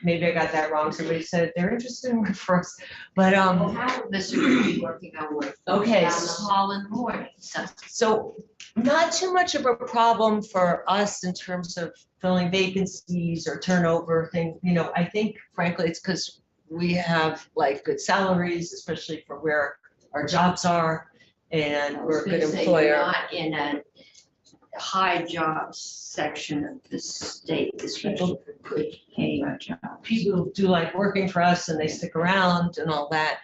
maybe I got that wrong, somebody said they're interested in workforce, but Well, how will this be working on work? Okay. Down the hall in the morning. so not too much of a problem for us in terms of filling vacancies or turnover thing. I think frankly, it's because we have like good salaries, especially for where our jobs are, and we're a good employer. Not in a high jobs section of the state, especially for good paying jobs. People who do like working for us and they stick around and all that.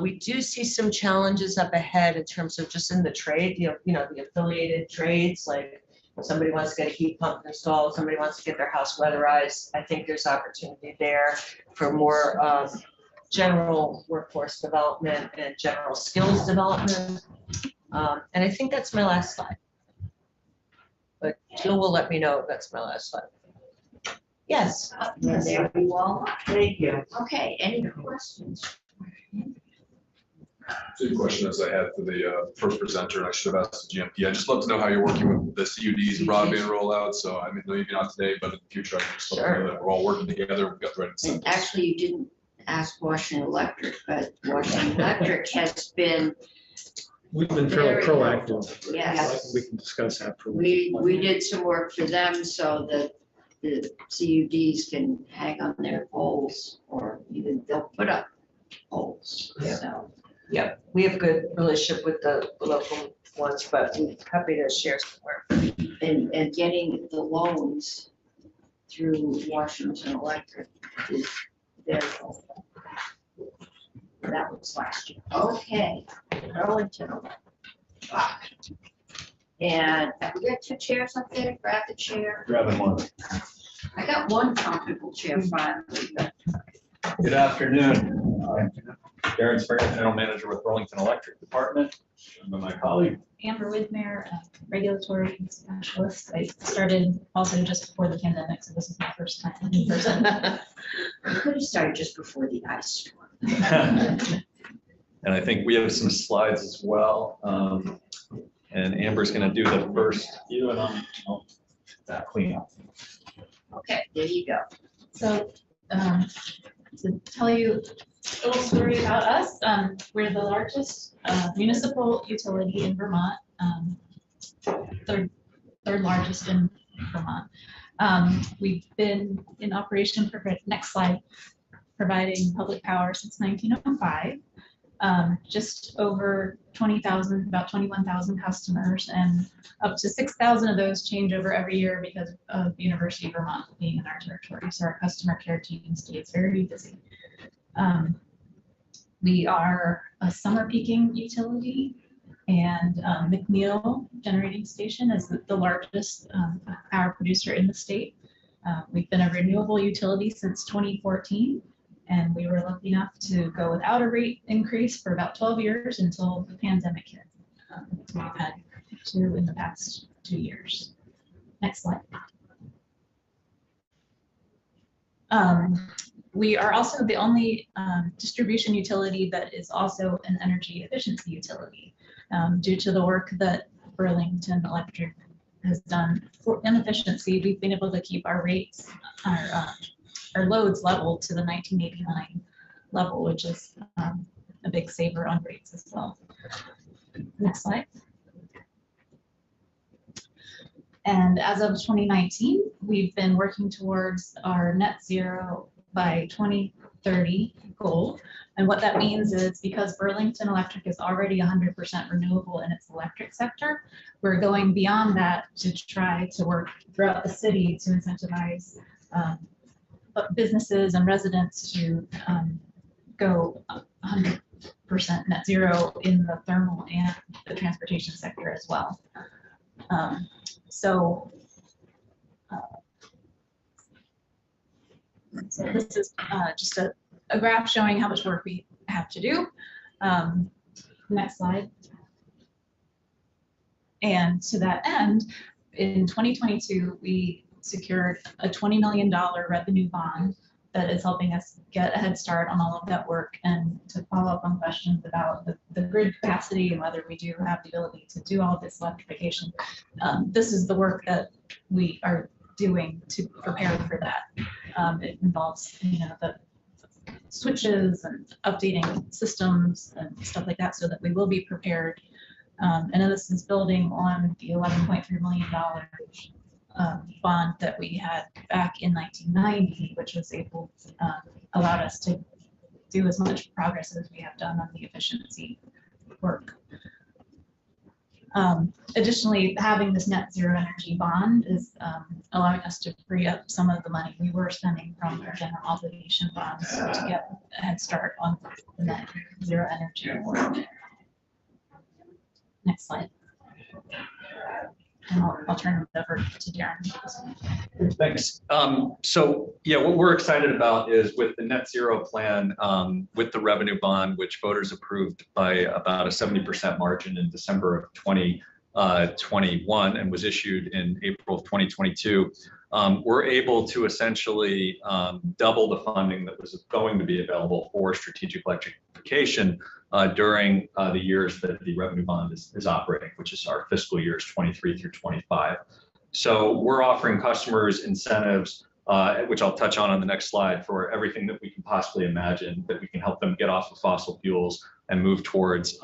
We do see some challenges up ahead in terms of just in the trade, the affiliated trades, like somebody wants to get a heat pump installed, somebody wants to get their house weatherized. I think there's opportunity there for more general workforce development and general skills development. And I think that's my last slide. But Jill will let me know if that's my last slide. Yes. There you all are. Thank you. Okay, any questions? Same question as I had for the first presenter, and I should have asked the GMP. I'd just love to know how you're working with the CUDs and broadband rollout. So I mean, maybe not today, but in the future, I just love to know that we're all working together. We've got the right incentives. And actually, you didn't ask Washington Electric, but Washington Electric has been We've been fairly Very proactive. Yes. We can discuss after. We did some work for them so that the CUDs can hang on their poles, or even they'll put up poles, so. Yep, we have a good relationship with the local ones, but we're happy to share some work. And getting the loans through Washington Electric is very helpful. That was last year. Okay, Burlington Electric. Ah. And we got 2 chairs up there, grab the chair. Grabbing one. I got one comfortable chair finally, but Good afternoon. Darren Springer, General Manager with Burlington Electric Department. And my colleague. Amber Widmer, regulatory specialist. I started also just before the pandemic, so this is my first time in person. we could have started just before the ice storm. And I think we have some slides as well. And Amber's going to do the first. You and that cleanup. Okay, there you go. So to tell you a little story about us, we're the largest municipal utility in Vermont, third largest in Vermont. We've been in operation for, next slide, providing public power since 1905. Just over 20,000, about 21,000 customers, and up to 6,000 of those change over every year because of the University of Vermont being in our territory. So our customer care team stays very busy. We are a summer peaking utility, and McNeil Generating Station is the largest power producer in the state. We've been a renewable utility since 2014. And we were lucky enough to go without a rate increase for about 12 years until the pandemic hit. We've had 2 in the past 2 years. Next slide. We are also the only distribution utility that is also an energy efficiency utility. Due to the work that Burlington Electric has done for efficiency, we've been able to keep our rates, our loads level to the 1989 level, which is a big saver on rates as well. Next slide. And as of 2019, we've been working towards our net zero by 2030 goal. And what that means is because Burlington Electric is already 100% renewable in its electric sector, we're going beyond that to try to work throughout the city to incentivize businesses and residents to go 100% net zero in the thermal and the transportation sector as well. So this is just a graph showing how much work we have to do. Next slide. And to that end, in 2022, we secured a $20 million revenue bond that is helping us get a head start on all of that work. And to follow up on questions about the grid capacity and whether we do have the ability to do all of this electrification, this is the work that we are doing to prepare for that. It involves, the switches and updating systems and stuff like that so that we will be prepared. And this is building on the $11.3 million bond that we had back in 1990, which was allowed us to do as much progress as we have done on the efficiency work. Additionally, having this net zero energy bond is allowing us to free up some of the money we were spending from our general obligation bonds to get a head start on the net zero energy work. Next slide. And I'll turn it over to Darren. Thanks. So yeah, what we're excited about is with the net zero plan, with the revenue bond, which voters approved by about a 70% margin in December of 2021 and was issued in April of 2022. We're able to essentially double the funding that was going to be available for strategic electrification during the years that the revenue bond is operating, which is our fiscal years 23 through 25. So we're offering customers incentives which I'll touch on the next slide, for everything that we can possibly imagine that we can help them get off of fossil fuels and move towards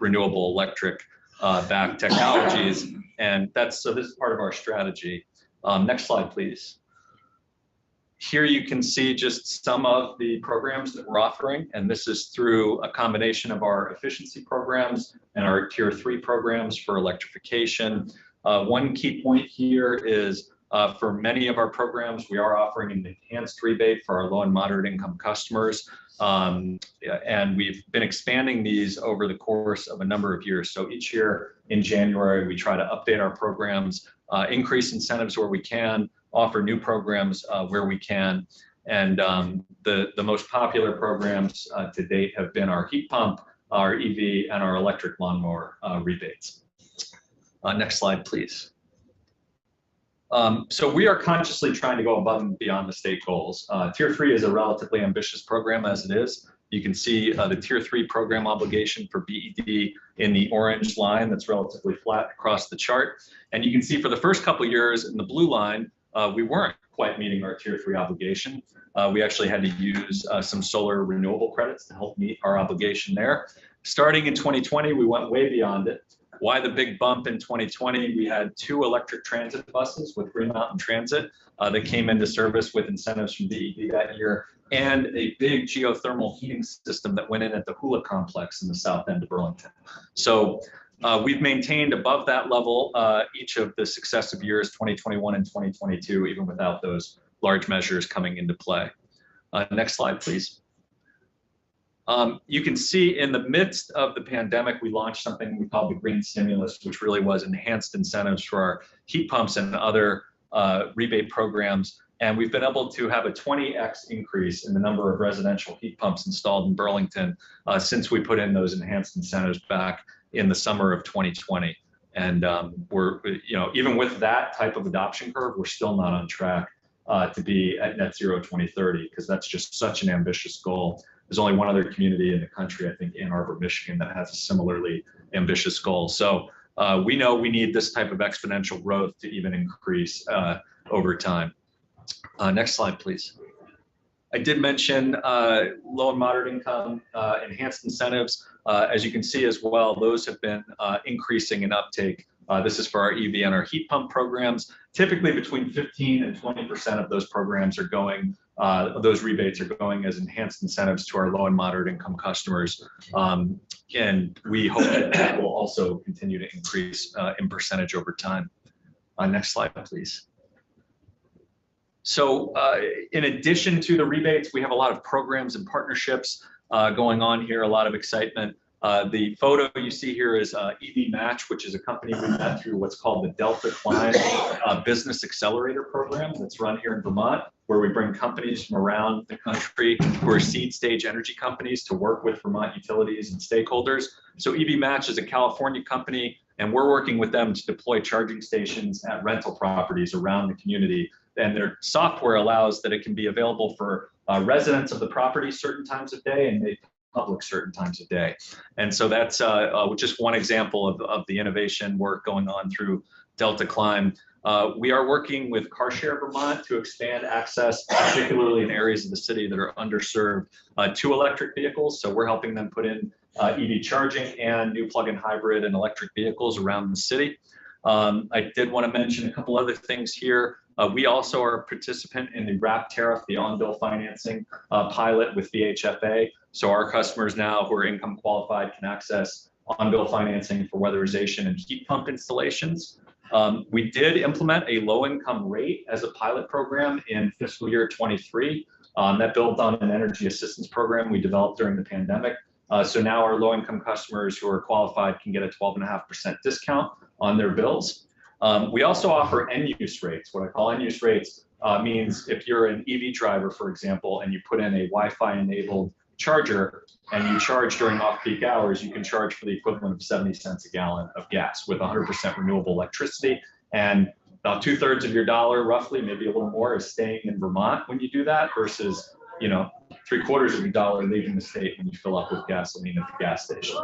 renewable electric backed technologies. And so this is part of our strategy. Next slide, please. Here you can see just some of the programs that we're offering, and this is through a combination of our efficiency programs and our tier 3 programs for electrification. One key point here is for many of our programs, we are offering an enhanced rebate for our low and moderate income customers. And we've been expanding these over the course of a number of years. So each year in January, we try to update our programs, increase incentives where we can, offer new programs where we can. And the most popular programs to date have been our heat pump, our EV, and our electric lawnmower rebates. Next slide, please. So we are consciously trying to go above and beyond the state goals. Tier 3 is a relatively ambitious program as it is. You can see the Tier 3 program obligation for BED in the orange line that's relatively flat across the chart. And you can see for the first couple of years in the blue line, we weren't quite meeting our Tier 3 obligation. We actually had to use some solar renewable credits to help meet our obligation there. Starting in 2020, we went way beyond it. Why the big bump in 2020? We had 2 electric transit buses with Green Mountain Transit that came into service with incentives from BED that year, and a big geothermal heating system that went in at the Hula complex in the south end of Burlington. So we've maintained above that level each of the successive years, 2021 and 2022, even without those large measures coming into play. Next slide, please. You can see in the midst of the pandemic, we launched something we call the Green Stimulus, which really was enhanced incentives for our heat pumps and other rebate programs. And we've been able to have a 20x increase in the number of residential heat pumps installed in Burlington since we put in those enhanced incentives back in the summer of 2020. And we're, even with that type of adoption curve, we're still not on track to be at net zero 2030, because that's just such an ambitious goal. There's only one other community in the country, I think Ann Arbor, Michigan, that has a similarly ambitious goal. So we know we need this type of exponential growth to even increase over time. Next slide, please. I did mention low and moderate income enhanced incentives. As you can see as well, those have been increasing in uptake. This is for our EV and our heat pump programs. Typically between 15 and 20% of those programs are going, those rebates are going as enhanced incentives to our low and moderate income customers. And we hope that that will also continue to increase in percentage over time. Next slide, please. So in addition to the rebates, we have a lot of programs and partnerships going on here, a lot of excitement. The photo you see here is EV Match, which is a company we met through what's called the Delta Climb Business Accelerator Program that's run here in Vermont, where we bring companies from around the country who are seed stage energy companies to work with Vermont utilities and stakeholders. So EV Match is a California company, and we're working with them to deploy charging stations at rental properties around the community. And their software allows that it can be available for residents of the property certain times of day and made public certain times of day. And so that's just one example of the innovation work going on through Delta Climb. We are working with CarShare Vermont to expand access, particularly in areas of the city that are underserved, to electric vehicles. So we're helping them put in EV charging and new plug-in hybrid and electric vehicles around the city. I did want to mention a couple other things here. We also are a participant in the RAP tariff, the on-bill financing pilot with VHFA. So our customers now who are income qualified can access on-bill financing for weatherization and heat pump installations. We did implement a low-income rate as a pilot program in fiscal year 23. That built on an energy assistance program we developed during the pandemic. So now our low-income customers who are qualified can get a 12.5% discount on their bills. We also offer end-use rates. What I call end-use rates means if you're an EV driver, for example, and you put in a Wi-Fi enabled charger and you charge during off-peak hours, you can charge for the equivalent of 70 cents a gallon of gas with 100% renewable electricity. And about 2/3 of your dollar, roughly, maybe a little more, is staying in Vermont when you do that versus, 3/4 of your dollar leaving the state when you fill up with gasoline at the gas station.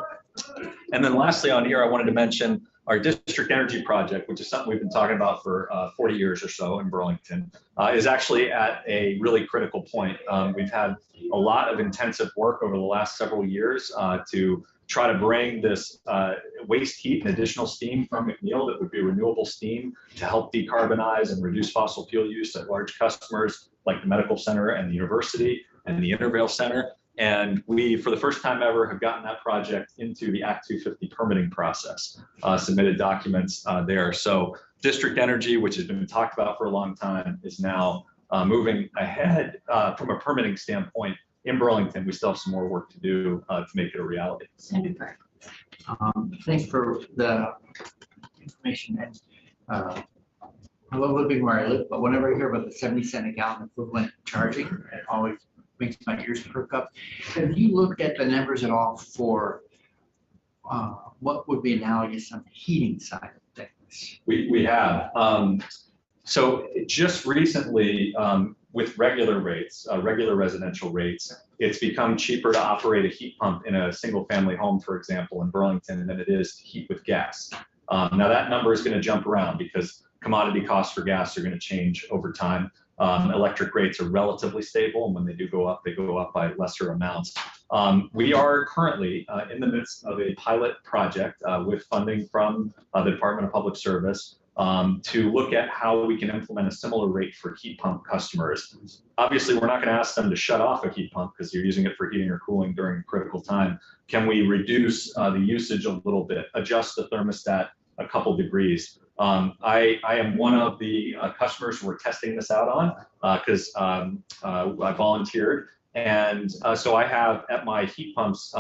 And then lastly on here, I wanted to mention our district energy project, which is something we've been talking about for 40 years or so in Burlington, is actually at a really critical point. We've had a lot of intensive work over the last several years to try to bring this waste heat and additional steam from McNeil that would be renewable steam to help decarbonize and reduce fossil fuel use at large customers like the medical center and the university and the Intervale Center. And we, for the first time ever, have gotten that project into the Act 250 permitting process, submitted documents there. So district energy, which has been talked about for a long time, is now moving ahead from a permitting standpoint. In Burlington, we still have some more work to do to make it a reality. Thanks for the information. And I love living where I live, but whenever I hear about the 70 cents a gallon equivalent charging, it always makes my ears perk up. Have you looked at the numbers at all for what would be analogous on the heating side of things? We have. So just recently, with regular rates, regular residential rates, it's become cheaper to operate a heat pump in a single family home, for example, in Burlington than it is to heat with gas. Now that number is going to jump around because commodity costs for gas are going to change over time. Electric rates are relatively stable, and when they do go up, they go up by lesser amounts. We are currently in the midst of a pilot project with funding from the Department of Public Service to look at how we can implement a similar rate for heat pump customers. Obviously, we're not going to ask them to shut off a heat pump because you're using it for heating or cooling during a critical time. Can we reduce the usage a little bit, adjust the thermostat a couple degrees? I am one of the customers we're testing this out on because I volunteered. And so I have at my heat pumps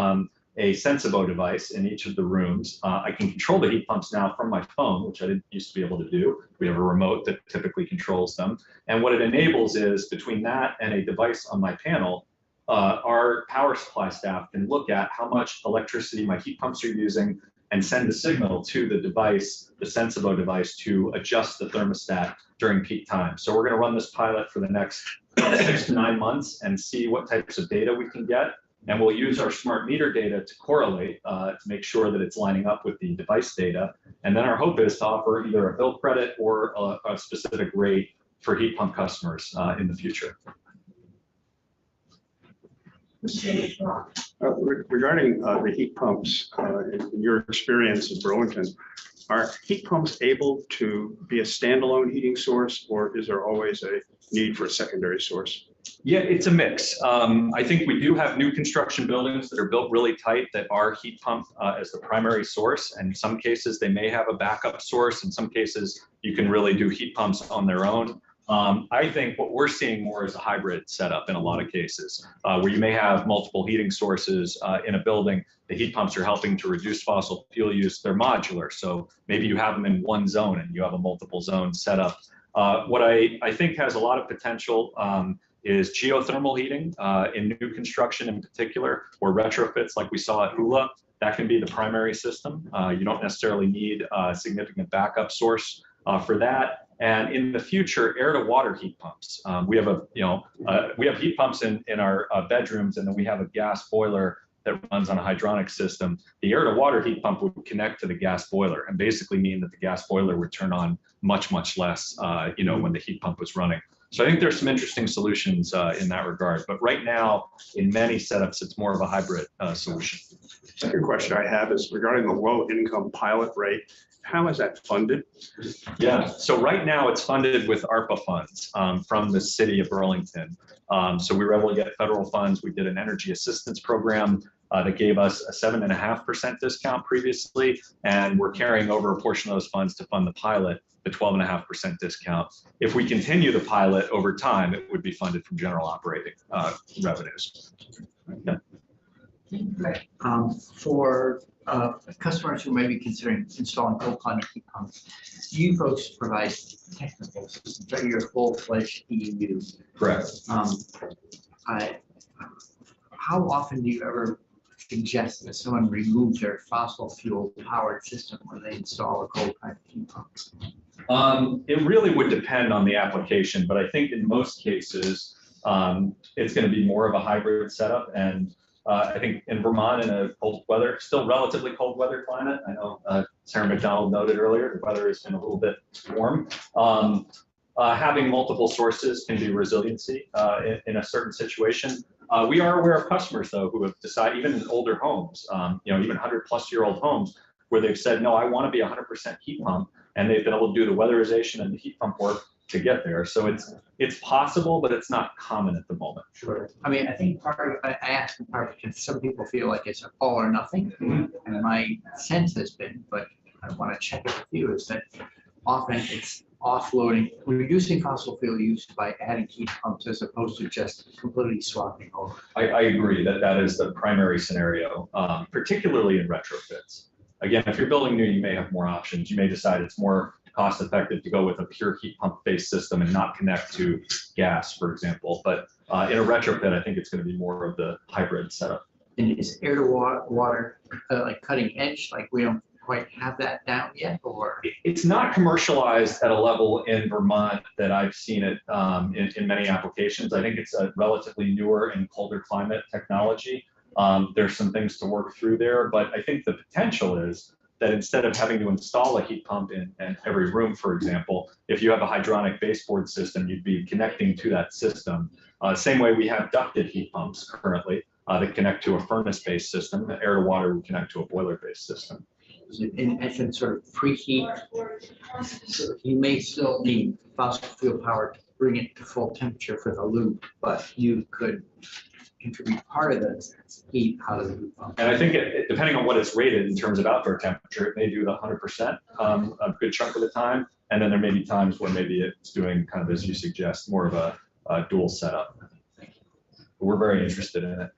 a Sensibo device in each of the rooms. I can control the heat pumps now from my phone, which I didn't used to be able to do. We have a remote that typically controls them. And what it enables is between that and a device on my panel, our power supply staff can look at how much electricity my heat pumps are using and send a signal to the device, the Sensibo device, to adjust the thermostat during peak time. So we're going to run this pilot for the next 6 to 9 months and see what types of data we can get. And we'll use our smart meter data to correlate to make sure that it's lining up with the device data. And then our hope is to offer either a bill credit or a specific rate for heat pump customers in the future. Regarding the heat pumps, in your experience in Burlington, are heat pumps able to be a standalone heating source, or is there always a need for a secondary source? Yeah, it's a mix. I think we do have new construction buildings that are built really tight that are heat pump as the primary source. And in some cases, they may have a backup source. In some cases, you can really do heat pumps on their own. I think what we're seeing more is a hybrid setup in a lot of cases, where you may have multiple heating sources in a building. The heat pumps are helping to reduce fossil fuel use. They're modular, so maybe you have them in one zone and you have a multiple zone setup. What I think has a lot of potential is geothermal heating in new construction in particular, or retrofits like we saw at Hula. That can be the primary system. You don't necessarily need a significant backup source for that. And in the future, air to water heat pumps. We have we have heat pumps in our bedrooms, and then we have a gas boiler that runs on a hydronic system. The air to water heat pump would connect to the gas boiler and basically mean that the gas boiler would turn on much less, when the heat pump was running. So I think there's some interesting solutions in that regard. But right now, in many setups, it's more of a hybrid solution. Second question I have is regarding the low income pilot rate. How is that funded? Yeah, so right now it's funded with ARPA funds from the city of Burlington. So we were able to get federal funds. We did an energy assistance program that gave us a 7.5% discount previously, and we're carrying over a portion of those funds to fund the pilot, the 12.5% discount. If we continue the pilot over time, it would be funded from general operating revenues. Okay. For customers who may be considering installing cold climate heat pumps, you folks provide technical assistance, right? You're a full-fledged EEU. Correct. How often do you ever suggest that someone remove their fossil fuel powered system when they install a cold climate heat pump? It really would depend on the application, but I think in most cases, it's going to be more of a hybrid setup. And I think in Vermont in a cold weather, still relatively cold weather climate. I know Sarah McDonald noted earlier, the weather has been a little bit warm. Having multiple sources can be resiliency in a certain situation. We are aware of customers though who have decided, even in older homes, even 100-plus-year-old homes, where they've said, no, I want to be 100% heat pump, and they've been able to do the weatherization and the heat pump work to get there. So it's possible, but it's not common at the moment. Sure. I mean, I think I asked in part because some people feel like it's all or nothing. And my sense has been, but I want to check it with you, is that often it's offloading, reducing fossil fuel use by adding heat pumps as opposed to just completely swapping over. I agree that is the primary scenario, particularly in retrofits. Again, if you're building new, you may have more options. You may decide it's more cost effective to go with a pure heat pump based system and not connect to gas, for example. But in a retrofit, I think it's going to be more of the hybrid setup. And is air to water like cutting edge? Like we don't quite have that down yet, or? It's not commercialized at a level in Vermont that I've seen it in many applications. I think it's a relatively newer and colder climate technology. There's some things to work through there, but I think the potential is that instead of having to install a heat pump in every room, for example, if you have a hydronic baseboard system, you'd be connecting to that system. Same way we have ducted heat pumps currently that connect to a furnace-based system. Air to water would connect to a boiler-based system. In essence, sort of preheat, so you may still need fossil fuel power to bring it to full temperature for the loop, but you could contribute part of the heat out of the heat pump. And I think depending on what it's rated in terms of outdoor temperature, it may do the 100% a good chunk of the time. And then there may be times where maybe it's doing kind of, as you suggest, more of a dual setup. We're very interested in it.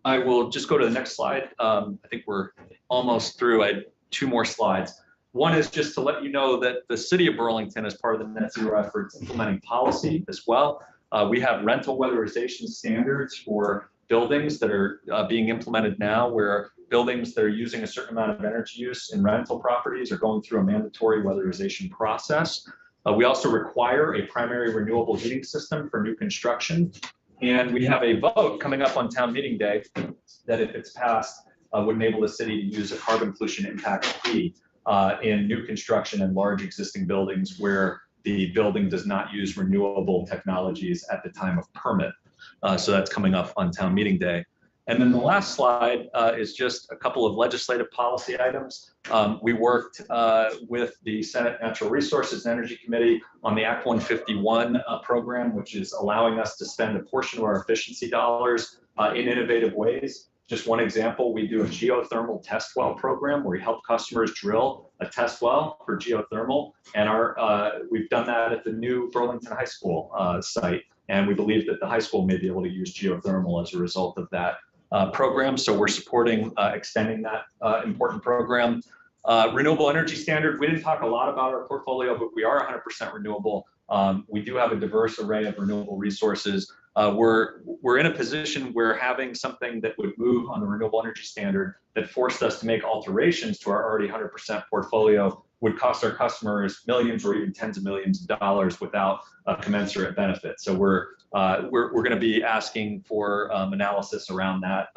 I will just go to the next slide. I think we're almost through. I had 2 more slides. One is just to let you know that the city of Burlington, as part of the net zero efforts, implementing policy as well. We have rental weatherization standards for buildings that are being implemented now, where buildings that are using a certain amount of energy use in rental properties are going through a mandatory weatherization process. We also require a primary renewable heating system for new construction. And we have a vote coming up on town meeting day that, if it's passed, would enable the city to use a carbon pollution impact fee in new construction and large existing buildings where the building does not use renewable technologies at the time of permit. So that's coming up on town meeting day. And then the last slide is just a couple of legislative policy items. We worked with the Senate Natural Resources and Energy Committee on the Act 151 program, which is allowing us to spend a portion of our efficiency dollars in innovative ways. Just one example, we do a geothermal test well program where we help customers drill a test well for geothermal. And we've done that at the new Burlington High School site. And we believe that the high school may be able to use geothermal as a result of that program. So we're supporting extending that important program. Renewable energy standard, we didn't talk a lot about our portfolio, but we are 100% renewable. We do have a diverse array of renewable resources. We're in a position where having something that would move on the renewable energy standard that forced us to make alterations to our already 100% portfolio would cost our customers millions or even tens of millions of dollars without a commensurate benefit. So we're going to be asking for analysis around that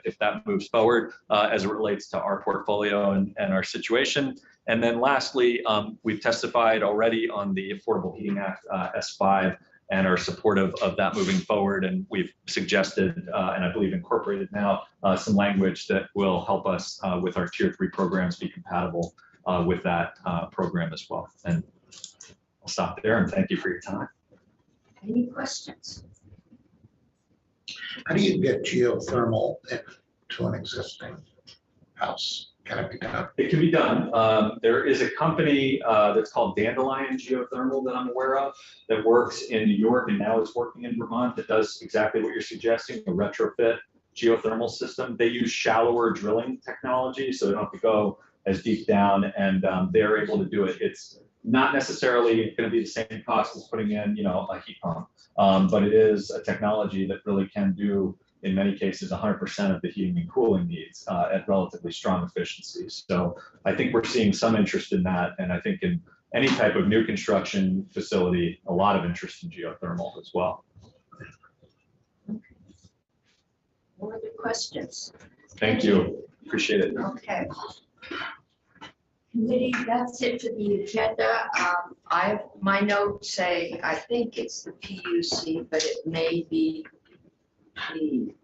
if that moves forward as it relates to our portfolio and our situation. And then lastly, we've testified already on the Affordable Heating Act S5 and are supportive of that moving forward. And we've suggested, and I believe incorporated now, some language that will help us with our Tier 3 programs be compatible with that program as well. And I'll stop there and thank you for your time. Any questions? How do you get geothermal into an existing house? Can it be done? It can be done. There is a company that's called Dandelion Geothermal that I'm aware of that works in New York and now is working in Vermont that does exactly what you're suggesting, a retrofit geothermal system. They use shallower drilling technology, so they don't have to go as deep down, and they're able to do it. It's not necessarily going to be the same cost as putting in, a heat pump, but it is a technology that really can do, in many cases, 100% of the heating and cooling needs at relatively strong efficiencies. So I think we're seeing some interest in that, and I think in any type of new construction facility, a lot of interest in geothermal as well. More other questions? Thank you. Appreciate it. Okay. Committee, that's it for the agenda. My notes say, I think it's the PUC, but it may be the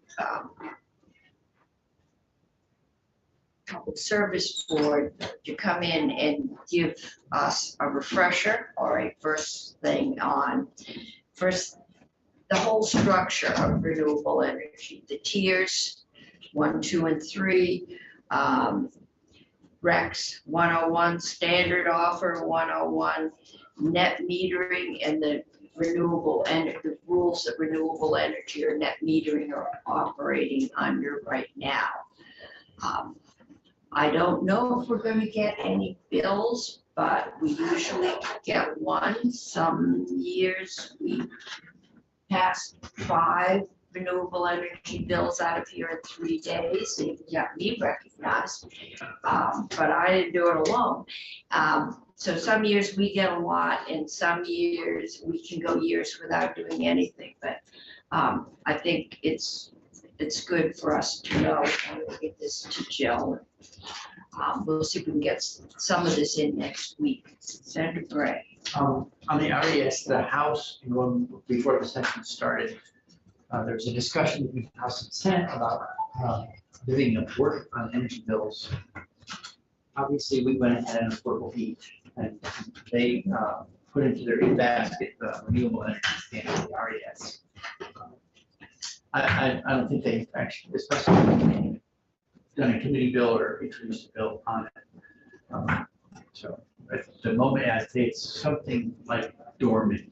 Public Service Board to come in and give us a refresher or a first thing on the whole structure of renewable energy, the tiers, 1, 2, and 3, Rex 101, standard offer 101, net metering, and the renewable and the rules that renewable energy or net metering are operating under right now. I don't know if we're going to get any bills, but we usually get one. Some years we passed 5 renewable energy bills out of here in 3 days. They got me recognized, but I didn't do it alone. So some years we get a lot, and some years we can go years without doing anything. But I think it's good for us to know when we get this to Jill. We'll see if we can get some of this in next week. Senator Gray. On the RES, the House, before the session started, there was a discussion between the House and Senate about doing a work on energy bills. Obviously, we went ahead and affordable heat, and they put into their basket the renewable energy standard, the RES. I don't think they actually, especially done a committee bill or introduced a bill on it. So at the moment, I'd say it's something like dormant,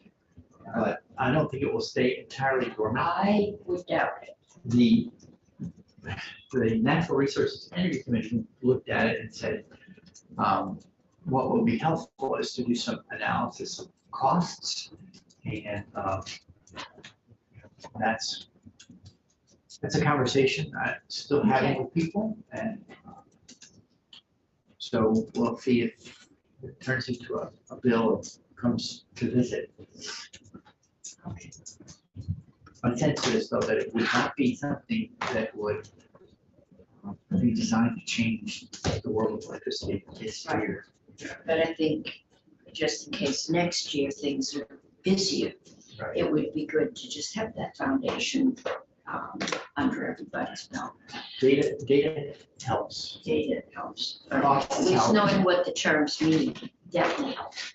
but I don't think it will stay entirely dormant. I would doubt it. The Natural Resources Energy Commission looked at it and said, what would be helpful is to do some analysis of costs, and that's a conversation I'm still having with people, and so we'll see if it turns into a bill or comes to visit. My sense is though that it would not be something that would be designed to change the world of electricity this year. But I think just in case next year things are busier, Right. it would be good to just have that foundation under everybody's belt. Data helps. Data helps. Or Costs at least help. knowing what the terms mean definitely helps.